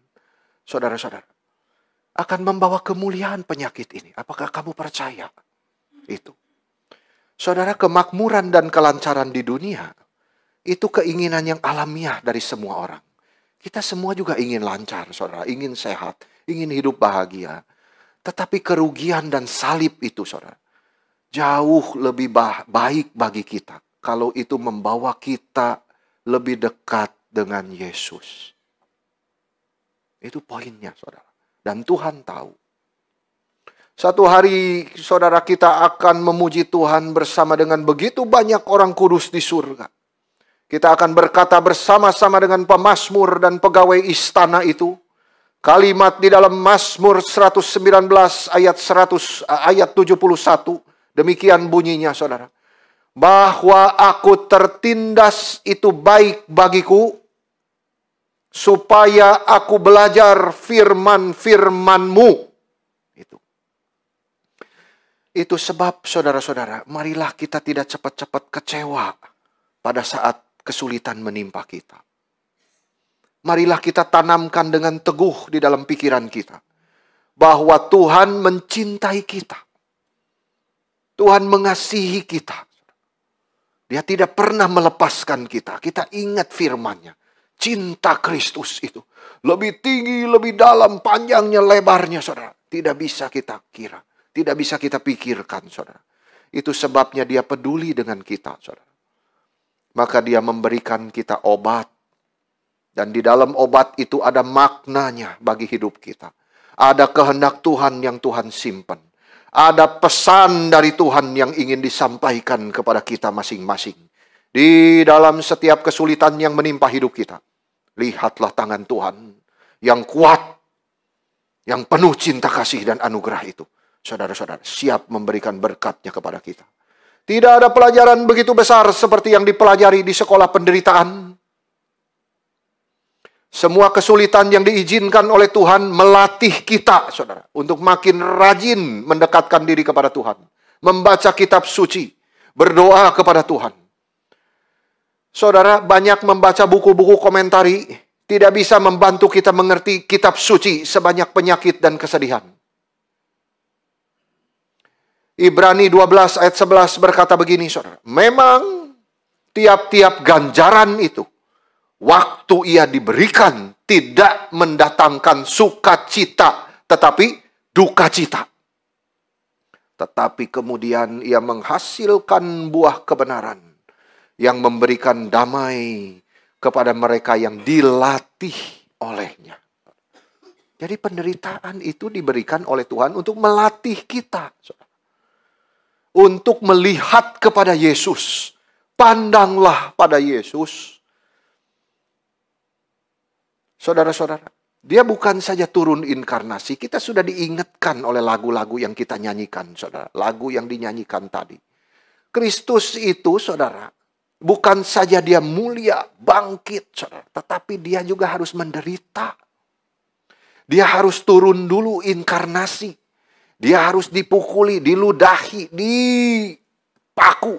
Saudara-saudara, akan membawa kemuliaan penyakit ini. Apakah kamu percaya itu? Saudara, kemakmuran dan kelancaran di dunia, itu keinginan yang alamiah dari semua orang. Kita semua juga ingin lancar, saudara. Ingin sehat, ingin hidup bahagia. Tetapi kerugian dan salib itu, saudara, jauh lebih baik bagi kita. Kalau itu membawa kita lebih dekat dengan Yesus. Itu poinnya, saudara. Dan Tuhan tahu. Satu hari, saudara, kita akan memuji Tuhan bersama dengan begitu banyak orang kudus di surga. Kita akan berkata bersama-sama dengan pemazmur dan pegawai istana itu. Kalimat di dalam Mazmur 119 ayat 71. Demikian bunyinya, saudara. Bahwa aku tertindas itu baik bagiku, supaya aku belajar firman-firman-Mu. Itu sebab, saudara-saudara, marilah kita tidak cepat-cepat kecewa pada saat kesulitan menimpa kita. Marilah kita tanamkan dengan teguh di dalam pikiran kita bahwa Tuhan mencintai kita. Tuhan mengasihi kita. Dia tidak pernah melepaskan kita. Kita ingat firman-Nya. Cinta Kristus itu lebih tinggi, lebih dalam, panjangnya, lebarnya, saudara. Tidak bisa kita kira. Tidak bisa kita pikirkan, saudara. Itu sebabnya Dia peduli dengan kita, saudara. Maka Dia memberikan kita obat. Dan di dalam obat itu ada maknanya bagi hidup kita. Ada kehendak Tuhan yang Tuhan simpan. Ada pesan dari Tuhan yang ingin disampaikan kepada kita masing-masing. Di dalam setiap kesulitan yang menimpa hidup kita. Lihatlah tangan Tuhan yang kuat. Yang penuh cinta kasih dan anugerah itu. Saudara-saudara, siap memberikan berkat-Nya kepada kita. Tidak ada pelajaran begitu besar seperti yang dipelajari di sekolah penderitaan. Semua kesulitan yang diizinkan oleh Tuhan melatih kita, saudara, untuk makin rajin mendekatkan diri kepada Tuhan. Membaca kitab suci, berdoa kepada Tuhan. Saudara, banyak membaca buku-buku komentari tidak bisa membantu kita mengerti kitab suci sebanyak penyakit dan kesedihan. Ibrani 12 ayat 11 berkata begini, saudara. Memang tiap-tiap ganjaran itu, waktu ia diberikan, tidak mendatangkan sukacita, tetapi duka cita. Tetapi kemudian ia menghasilkan buah kebenaran, yang memberikan damai kepada mereka yang dilatih olehnya. Jadi penderitaan itu diberikan oleh Tuhan untuk melatih kita, saudara. Untuk melihat kepada Yesus. Pandanglah pada Yesus. Saudara-saudara, dia bukan saja turun inkarnasi, kita sudah diingatkan oleh lagu-lagu yang kita nyanyikan, saudara. Lagu yang dinyanyikan tadi. Kristus itu, saudara, bukan saja dia mulia, bangkit, saudara. Tetapi dia juga harus menderita. Dia harus turun dulu inkarnasi. Dia harus dipukuli, diludahi, dipaku.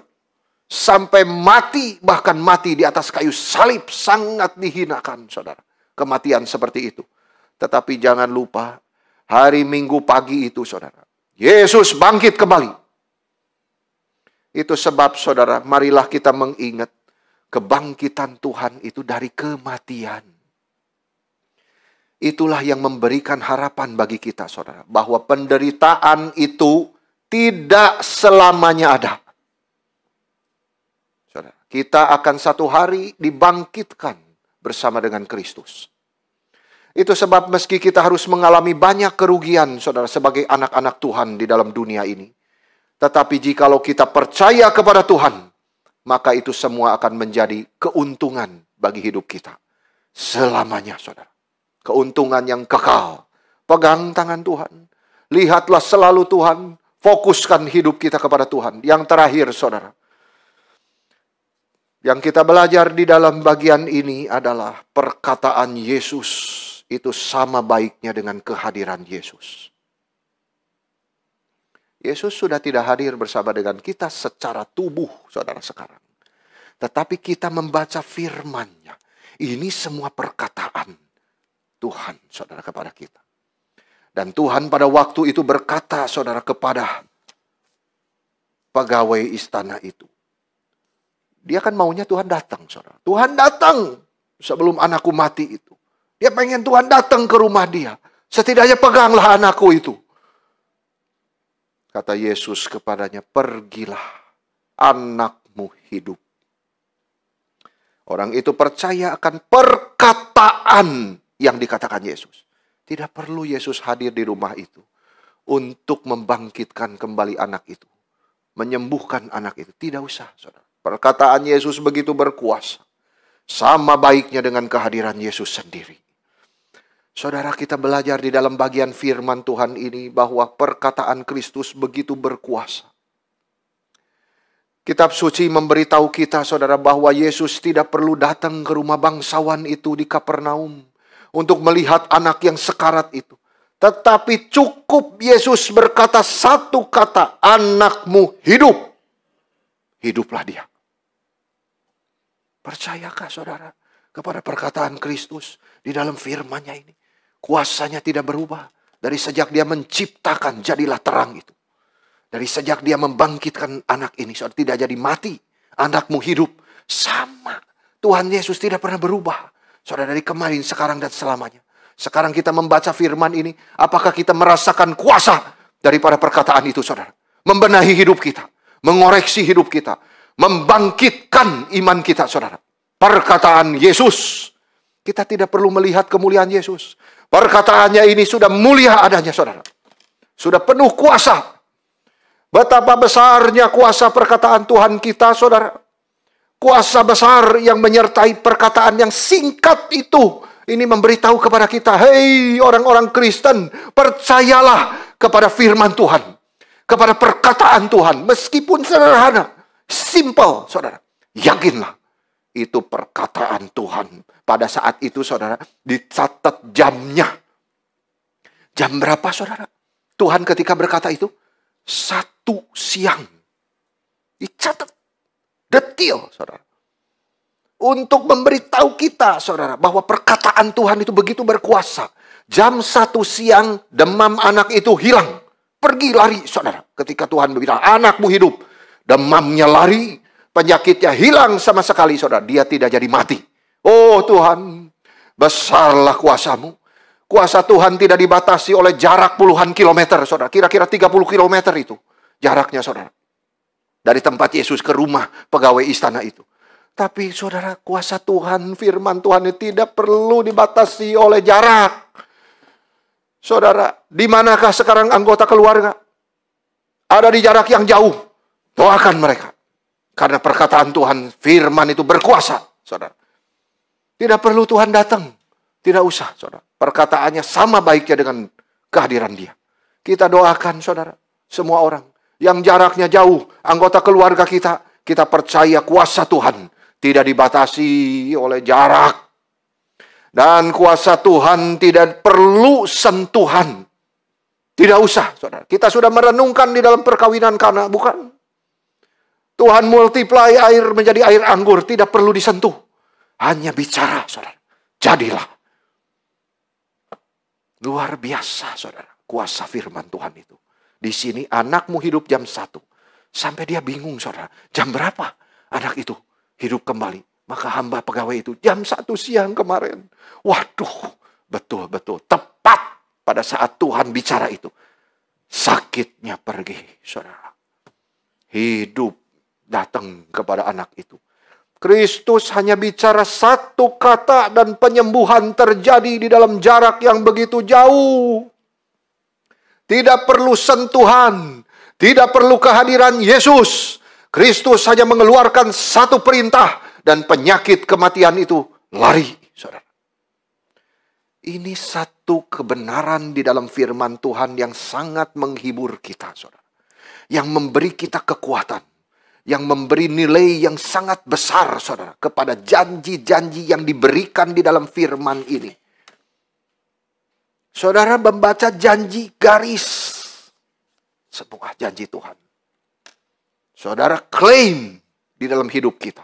Sampai mati, bahkan mati di atas kayu salib. Sangat dihinakan, saudara. Kematian seperti itu. Tetapi jangan lupa, hari Minggu pagi itu, saudara, Yesus bangkit kembali. Itu sebab, saudara, marilah kita mengingat kebangkitan Tuhan itu dari kematian. Itulah yang memberikan harapan bagi kita, saudara, bahwa penderitaan itu tidak selamanya ada. Saudara, kita akan satu hari dibangkitkan bersama dengan Kristus. Itu sebab meski kita harus mengalami banyak kerugian, saudara, sebagai anak-anak Tuhan di dalam dunia ini. Tetapi jikalau kita percaya kepada Tuhan, maka itu semua akan menjadi keuntungan bagi hidup kita. Selamanya, saudara. Keuntungan yang kekal. Pegang tangan Tuhan. Lihatlah selalu Tuhan. Fokuskan hidup kita kepada Tuhan. Yang terakhir, saudara. Yang kita belajar di dalam bagian ini adalah perkataan Yesus. Itu sama baiknya dengan kehadiran Yesus. Yesus sudah tidak hadir bersama dengan kita secara tubuh, saudara, sekarang. Tetapi kita membaca firman-Nya. Ini semua perkataan Tuhan, saudara, kepada kita. Dan Tuhan pada waktu itu berkata, saudara, kepada pegawai istana itu. Dia kan maunya Tuhan datang, saudara. Tuhan datang sebelum anakku mati itu. Dia pengen Tuhan datang ke rumah dia. Setidaknya peganglah anakku itu. Kata Yesus kepadanya, pergilah, anakmu hidup. Orang itu percaya akan perkataan yang dikatakan Yesus. Tidak perlu Yesus hadir di rumah itu untuk membangkitkan kembali anak itu. Menyembuhkan anak itu. Tidak usah, saudara. Perkataan Yesus begitu berkuasa. Sama baiknya dengan kehadiran Yesus sendiri. Saudara, kita belajar di dalam bagian firman Tuhan ini bahwa perkataan Kristus begitu berkuasa. Kitab suci memberitahu kita, saudara, bahwa Yesus tidak perlu datang ke rumah bangsawan itu di Kapernaum untuk melihat anak yang sekarat itu. Tetapi cukup Yesus berkata satu kata, anakmu hidup. Hiduplah dia. Percayakah, saudara, kepada perkataan Kristus di dalam firman-Nya ini? Kuasanya tidak berubah. Dari sejak dia menciptakan, jadilah terang itu. Dari sejak dia membangkitkan anak ini, saudara, tidak jadi mati. Anakmu hidup. Sama. Tuhan Yesus tidak pernah berubah. Saudara, dari kemarin, sekarang, dan selamanya. Sekarang kita membaca firman ini. Apakah kita merasakan kuasa daripada perkataan itu, saudara? Membenahi hidup kita. Mengoreksi hidup kita. Membangkitkan iman kita, saudara. Perkataan Yesus. Kita tidak perlu melihat kemuliaan Yesus. Perkataannya ini sudah mulia adanya, saudara. Sudah penuh kuasa. Betapa besarnya kuasa perkataan Tuhan kita, saudara. Kuasa besar yang menyertai perkataan yang singkat itu. Ini memberitahu kepada kita, hei orang-orang Kristen, percayalah kepada firman Tuhan. Kepada perkataan Tuhan. Meskipun sederhana, simple, saudara. Yakinlah. Itu perkataan Tuhan. Pada saat itu, saudara, dicatat jamnya. Jam berapa, saudara? Tuhan ketika berkata itu, 1 siang. Dicatat. Detail, saudara. Untuk memberitahu kita, saudara, bahwa perkataan Tuhan itu begitu berkuasa. Jam 1 siang, demam anak itu hilang. Pergi lari, saudara. Ketika Tuhan berbicara, anakmu hidup. Demamnya lari. Penyakitnya hilang sama sekali, saudara. Dia tidak jadi mati. Oh Tuhan, besarlah kuasamu. Kuasa Tuhan tidak dibatasi oleh jarak puluhan kilometer, saudara. Kira-kira 30 kilometer itu jaraknya, saudara. Dari tempat Yesus ke rumah pegawai istana itu. Tapi saudara, kuasa Tuhan, firman Tuhan itu tidak perlu dibatasi oleh jarak. Saudara, di manakah sekarang anggota keluarga? Ada di jarak yang jauh. Doakan mereka. Karena perkataan Tuhan, firman itu berkuasa, saudara. Tidak perlu Tuhan datang. Tidak usah, saudara. Perkataannya sama baiknya dengan kehadiran dia. Kita doakan, saudara, semua orang yang jaraknya jauh, anggota keluarga kita percaya kuasa Tuhan tidak dibatasi oleh jarak. Dan kuasa Tuhan tidak perlu sentuhan. Tidak usah, saudara. Kita sudah merenungkan di dalam perkawinan Kana, bukan? Tuhan multiply air menjadi air anggur, tidak perlu disentuh. Hanya bicara, saudara. Jadilah. Luar biasa, saudara. Kuasa firman Tuhan itu. Di sini anakmu hidup jam 1. Sampai dia bingung, saudara. Jam berapa anak itu hidup kembali? Maka hamba pegawai itu jam 1 siang kemarin. Waduh, betul-betul tepat pada saat Tuhan bicara itu. Sakitnya pergi, saudara. Hidup datang kepada anak itu. Kristus hanya bicara satu kata dan penyembuhan terjadi di dalam jarak yang begitu jauh. Tidak perlu sentuhan, tidak perlu kehadiran Yesus. Kristus hanya mengeluarkan satu perintah dan penyakit kematian itu lari, saudara. Ini satu kebenaran di dalam firman Tuhan yang sangat menghibur kita, saudara. Yang memberi kita kekuatan. Yang memberi nilai yang sangat besar, saudara, kepada janji-janji yang diberikan di dalam firman ini. Saudara membaca janji garis sebuah janji Tuhan. Saudara klaim di dalam hidup kita.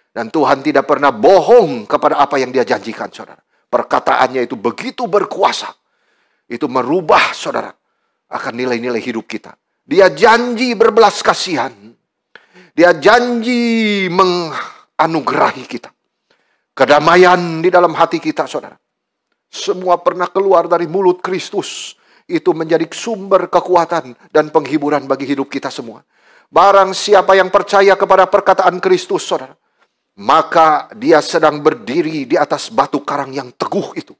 Dan Tuhan tidak pernah bohong kepada apa yang dia janjikan, saudara. Perkataannya itu begitu berkuasa. Itu merubah, saudara, akan nilai-nilai hidup kita. Dia janji berbelas kasihan. Dia janji menganugerahi kita. Kedamaian di dalam hati kita, saudara. Semua pernah keluar dari mulut Kristus. Itu menjadi sumber kekuatan dan penghiburan bagi hidup kita semua. Barang siapa yang percaya kepada perkataan Kristus, saudara, maka dia sedang berdiri di atas batu karang yang teguh itu.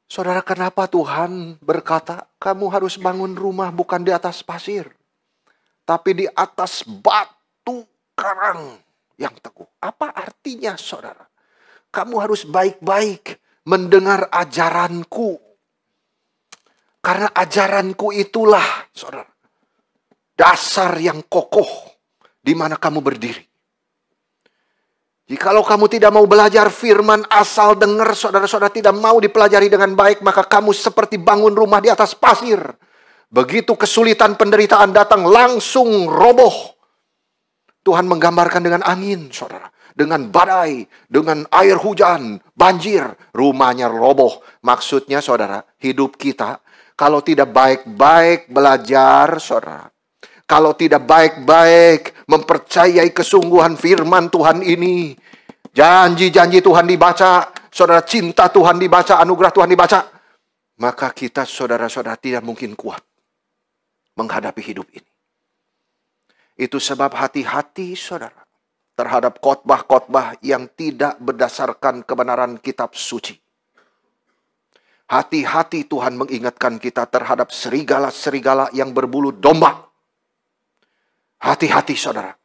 Saudara, kenapa Tuhan berkata, kamu harus bangun rumah bukan di atas pasir, tapi di atas batu karang yang teguh? Apa artinya, saudara? Kamu harus baik-baik mendengar ajaranku. Karena ajaranku itulah, saudara, dasar yang kokoh di mana kamu berdiri. Jikalau kamu tidak mau belajar firman asal dengar, saudara-saudara, tidak mau dipelajari dengan baik, maka kamu seperti bangun rumah di atas pasir. Begitu kesulitan penderitaan datang, langsung roboh. Tuhan menggambarkan dengan angin, saudara. Dengan badai, dengan air hujan, banjir, rumahnya roboh. Maksudnya, saudara, hidup kita, kalau tidak baik-baik belajar, saudara, kalau tidak baik-baik mempercayai kesungguhan firman Tuhan ini, janji-janji Tuhan dibaca, saudara, cinta Tuhan dibaca, anugerah Tuhan dibaca, maka kita, saudara-saudara, tidak mungkin kuat menghadapi hidup ini. Itu sebab hati-hati, saudara, terhadap khotbah-khotbah yang tidak berdasarkan kebenaran kitab suci. Hati-hati Tuhan mengingatkan kita terhadap serigala-serigala yang berbulu domba. Hati-hati, saudara.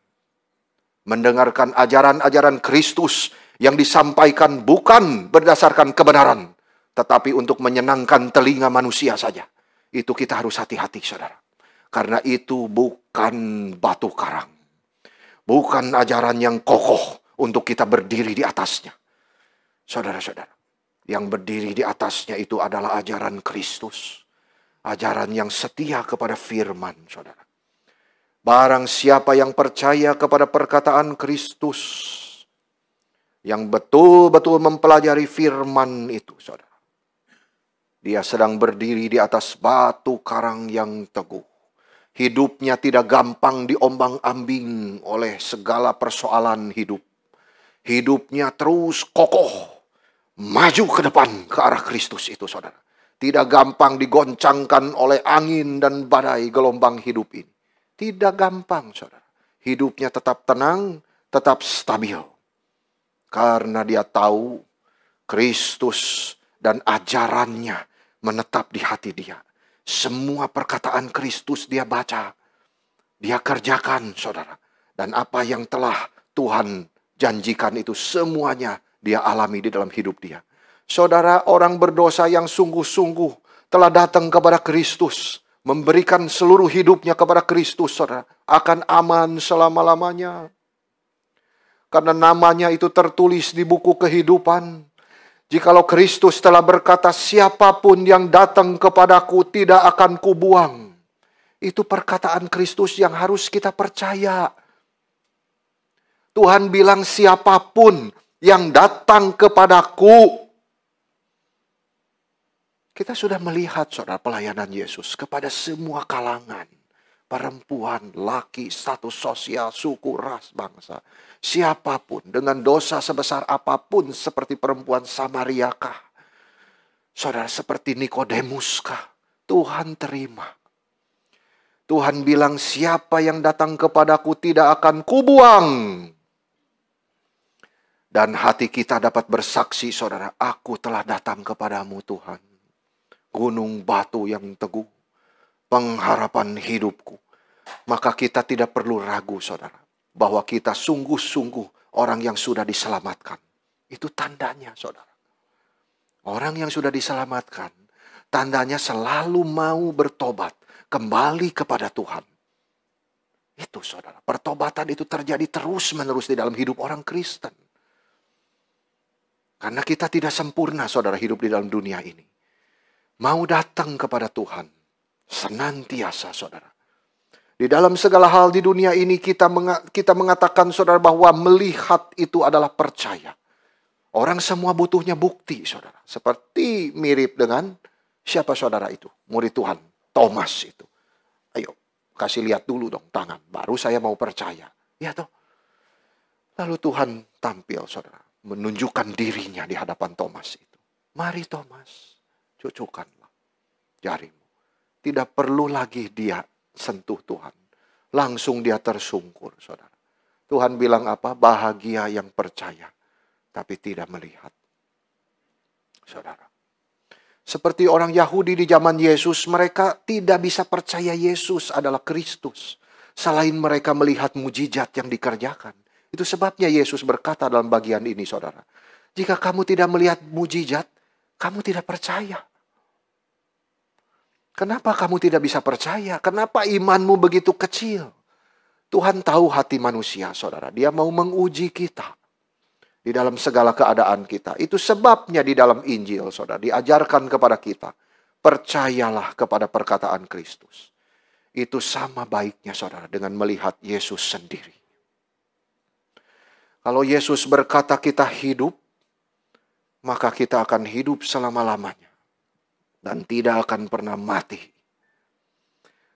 Mendengarkan ajaran-ajaran Kristus yang disampaikan bukan berdasarkan kebenaran, tetapi untuk menyenangkan telinga manusia saja. Itu kita harus hati-hati, saudara. Karena itu bukan batu karang. Bukan ajaran yang kokoh untuk kita berdiri di atasnya. Saudara-saudara, yang berdiri di atasnya itu adalah ajaran Kristus. Ajaran yang setia kepada firman, saudara. Barang siapa yang percaya kepada perkataan Kristus, yang betul-betul mempelajari firman itu, saudara, dia sedang berdiri di atas batu karang yang teguh. Hidupnya tidak gampang diombang-ambing oleh segala persoalan hidup. Hidupnya terus kokoh, maju ke depan ke arah Kristus itu, saudara. Tidak gampang digoncangkan oleh angin dan badai gelombang hidup ini. Tidak gampang, saudara. Hidupnya tetap tenang, tetap stabil. Karena dia tahu Kristus dan ajarannya menetap di hati dia. Semua perkataan Kristus dia baca, dia kerjakan, saudara. Dan apa yang telah Tuhan janjikan itu semuanya dia alami di dalam hidup dia. Saudara, orang berdosa yang sungguh-sungguh telah datang kepada Kristus, memberikan seluruh hidupnya kepada Kristus, saudara, akan aman selama-lamanya. Karena namanya itu tertulis di buku kehidupan. Jikalau Kristus telah berkata, siapapun yang datang kepadaku tidak akan kubuang. Itu perkataan Kristus yang harus kita percaya. Tuhan bilang siapapun yang datang kepadaku. Kita sudah melihat saudara pelayanan Yesus kepada semua kalangan. Perempuan, laki, status sosial, suku, ras, bangsa. Siapapun dengan dosa sebesar apapun seperti perempuan Samaria kah? Saudara seperti Nikodemus kah? Tuhan terima. Tuhan bilang siapa yang datang kepadaku tidak akan kubuang. Dan hati kita dapat bersaksi saudara, aku telah datang kepadamu Tuhan. Gunung batu yang teguh, pengharapan hidupku. Maka kita tidak perlu ragu saudara, bahwa kita sungguh-sungguh orang yang sudah diselamatkan. Itu tandanya saudara. Orang yang sudah diselamatkan, tandanya selalu mau bertobat, kembali kepada Tuhan. Itu saudara, pertobatan itu terjadi terus-menerus di dalam hidup orang Kristen. Karena kita tidak sempurna saudara hidup di dalam dunia ini. Mau datang kepada Tuhan senantiasa saudara. Di dalam segala hal di dunia ini kita mengatakan saudara bahwa melihat itu adalah percaya. Orang semua butuhnya bukti saudara. Seperti mirip dengan siapa saudara itu? Murid Tuhan, Thomas itu. Ayo kasih lihat dulu dong tangan. Baru saya mau percaya. Ya toh. Lalu Tuhan tampil saudara. Menunjukkan dirinya di hadapan Thomas itu. Mari Thomas. Cucukkanlah jarimu. Tidak perlu lagi dia sentuh Tuhan. Langsung dia tersungkur, saudara. Tuhan bilang apa? Bahagia yang percaya, tapi tidak melihat. Saudara. Seperti orang Yahudi di zaman Yesus, mereka tidak bisa percaya Yesus adalah Kristus. Selain mereka melihat mujizat yang dikerjakan. Itu sebabnya Yesus berkata dalam bagian ini, saudara. Jika kamu tidak melihat mujizat, kamu tidak percaya. Kenapa kamu tidak bisa percaya? Kenapa imanmu begitu kecil? Tuhan tahu hati manusia, saudara. Dia mau menguji kita di dalam segala keadaan kita. Itu sebabnya di dalam Injil, saudara, diajarkan kepada kita. Percayalah kepada perkataan Kristus. Itu sama baiknya, saudara, dengan melihat Yesus sendiri. Kalau Yesus berkata kita hidup, maka kita akan hidup selama-lamanya. Dan tidak akan pernah mati.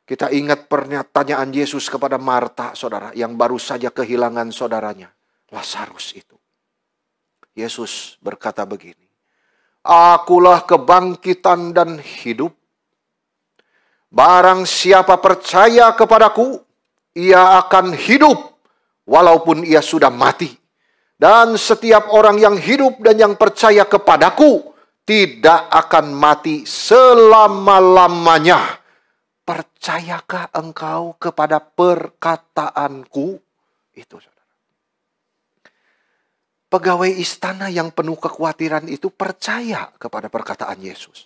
Kita ingat pernyataan Yesus kepada Marta, saudara, yang baru saja kehilangan saudaranya, Lazarus itu. Yesus berkata begini, akulah kebangkitan dan hidup. Barang siapa percaya kepadaku, ia akan hidup, walaupun ia sudah mati. Dan setiap orang yang hidup dan yang percaya kepadaku, tidak akan mati selama-lamanya. Percayakah engkau kepada perkataanku? Itu saudara. Pegawai istana yang penuh kekhawatiran itu percaya kepada perkataan Yesus.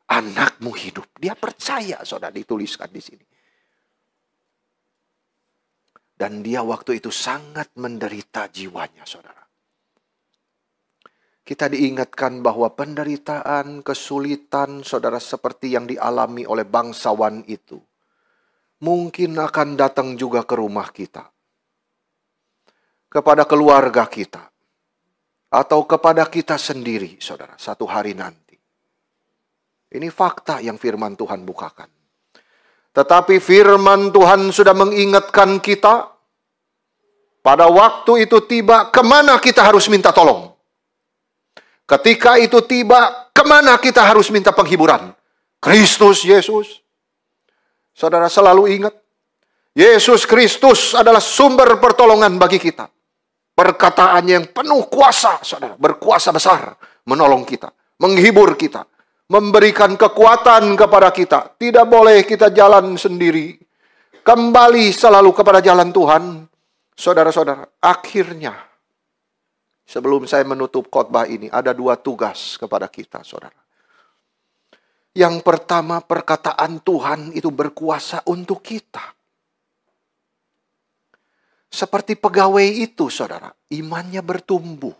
Anakmu hidup. Dia percaya, saudara, dituliskan di sini. Dan dia waktu itu sangat menderita jiwanya, saudara. Kita diingatkan bahwa penderitaan, kesulitan, saudara, seperti yang dialami oleh bangsawan itu, mungkin akan datang juga ke rumah kita, kepada keluarga kita, atau kepada kita sendiri, saudara, satu hari nanti. Ini fakta yang firman Tuhan bukakan. Tetapi firman Tuhan sudah mengingatkan kita, pada waktu itu tiba, kemana kita harus minta tolong? Ketika itu tiba, kemana kita harus minta penghiburan? Kristus Yesus. Saudara selalu ingat, Yesus Kristus adalah sumber pertolongan bagi kita. Perkataannya yang penuh kuasa, saudara, berkuasa besar, menolong kita, menghibur kita, memberikan kekuatan kepada kita. Tidak boleh kita jalan sendiri. Kembali selalu kepada jalan Tuhan. Saudara-saudara, akhirnya Sebelum saya menutup khotbah ini, ada 2 tugas kepada kita, saudara. Yang pertama, perkataan Tuhan itu berkuasa untuk kita. Seperti pegawai itu, saudara, imannya bertumbuh.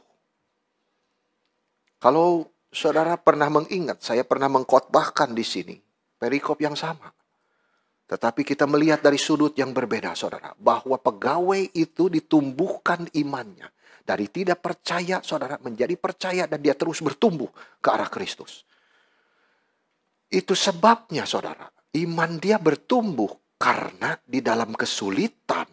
Kalau saudara pernah mengingat, saya pernah mengkhotbahkan di sini perikop yang sama. Tetapi kita melihat dari sudut yang berbeda, saudara, bahwa pegawai itu ditumbuhkan imannya. Dari tidak percaya, saudara, menjadi percaya dan dia terus bertumbuh ke arah Kristus. Itu sebabnya, saudara, iman dia bertumbuh karena di dalam kesulitan,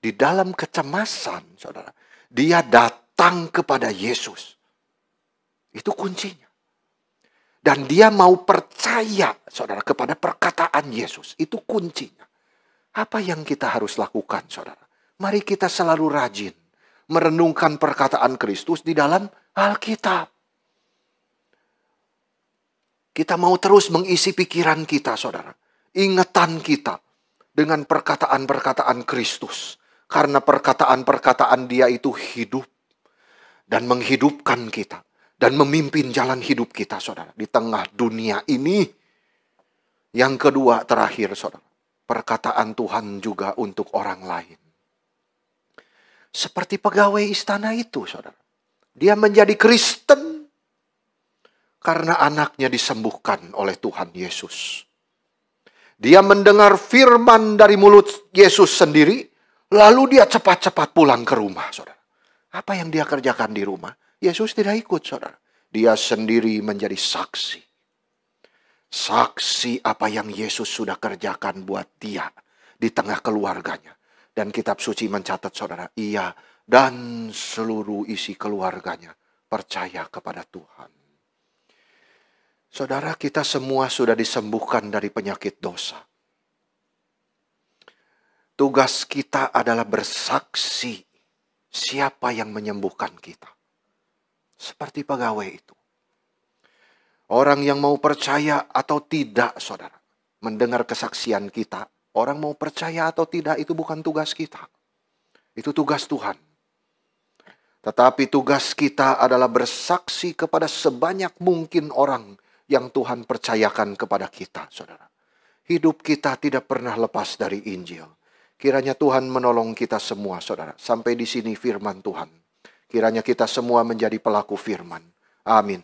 di dalam kecemasan, saudara, dia datang kepada Yesus. Itu kuncinya. Dan dia mau percaya, saudara, kepada perkataan Yesus. Itu kuncinya. Apa yang kita harus lakukan, saudara? Mari kita selalu rajin merenungkan perkataan Kristus di dalam Alkitab. Kita mau terus mengisi pikiran kita, saudara. Ingatan kita dengan perkataan-perkataan Kristus. Karena perkataan-perkataan dia itu hidup dan menghidupkan kita. Dan memimpin jalan hidup kita, saudara. Di tengah dunia ini. Yang kedua, terakhir, saudara. Perkataan Tuhan juga untuk orang lain. Seperti pegawai istana itu, saudara. Dia menjadi Kristen. Karena anaknya disembuhkan oleh Tuhan Yesus. Dia mendengar firman dari mulut Yesus sendiri. Lalu dia cepat-cepat pulang ke rumah, saudara. Apa yang dia kerjakan di rumah? Yesus tidak ikut, saudara. Dia sendiri menjadi saksi. Saksi apa yang Yesus sudah kerjakan buat dia di tengah keluarganya. Dan kitab suci mencatat, saudara, ia dan seluruh isi keluarganya percaya kepada Tuhan. Saudara, kita semua sudah disembuhkan dari penyakit dosa. Tugas kita adalah bersaksi siapa yang menyembuhkan kita. Seperti pegawai itu. Orang yang mau percaya atau tidak, saudara, mendengar kesaksian kita. Orang mau percaya atau tidak itu bukan tugas kita. Itu tugas Tuhan. Tetapi tugas kita adalah bersaksi kepada sebanyak mungkin orang yang Tuhan percayakan kepada kita, saudara. Hidup kita tidak pernah lepas dari Injil. Kiranya Tuhan menolong kita semua, saudara. Sampai di sini firman Tuhan. Kiranya kita semua menjadi pelaku firman. Amin.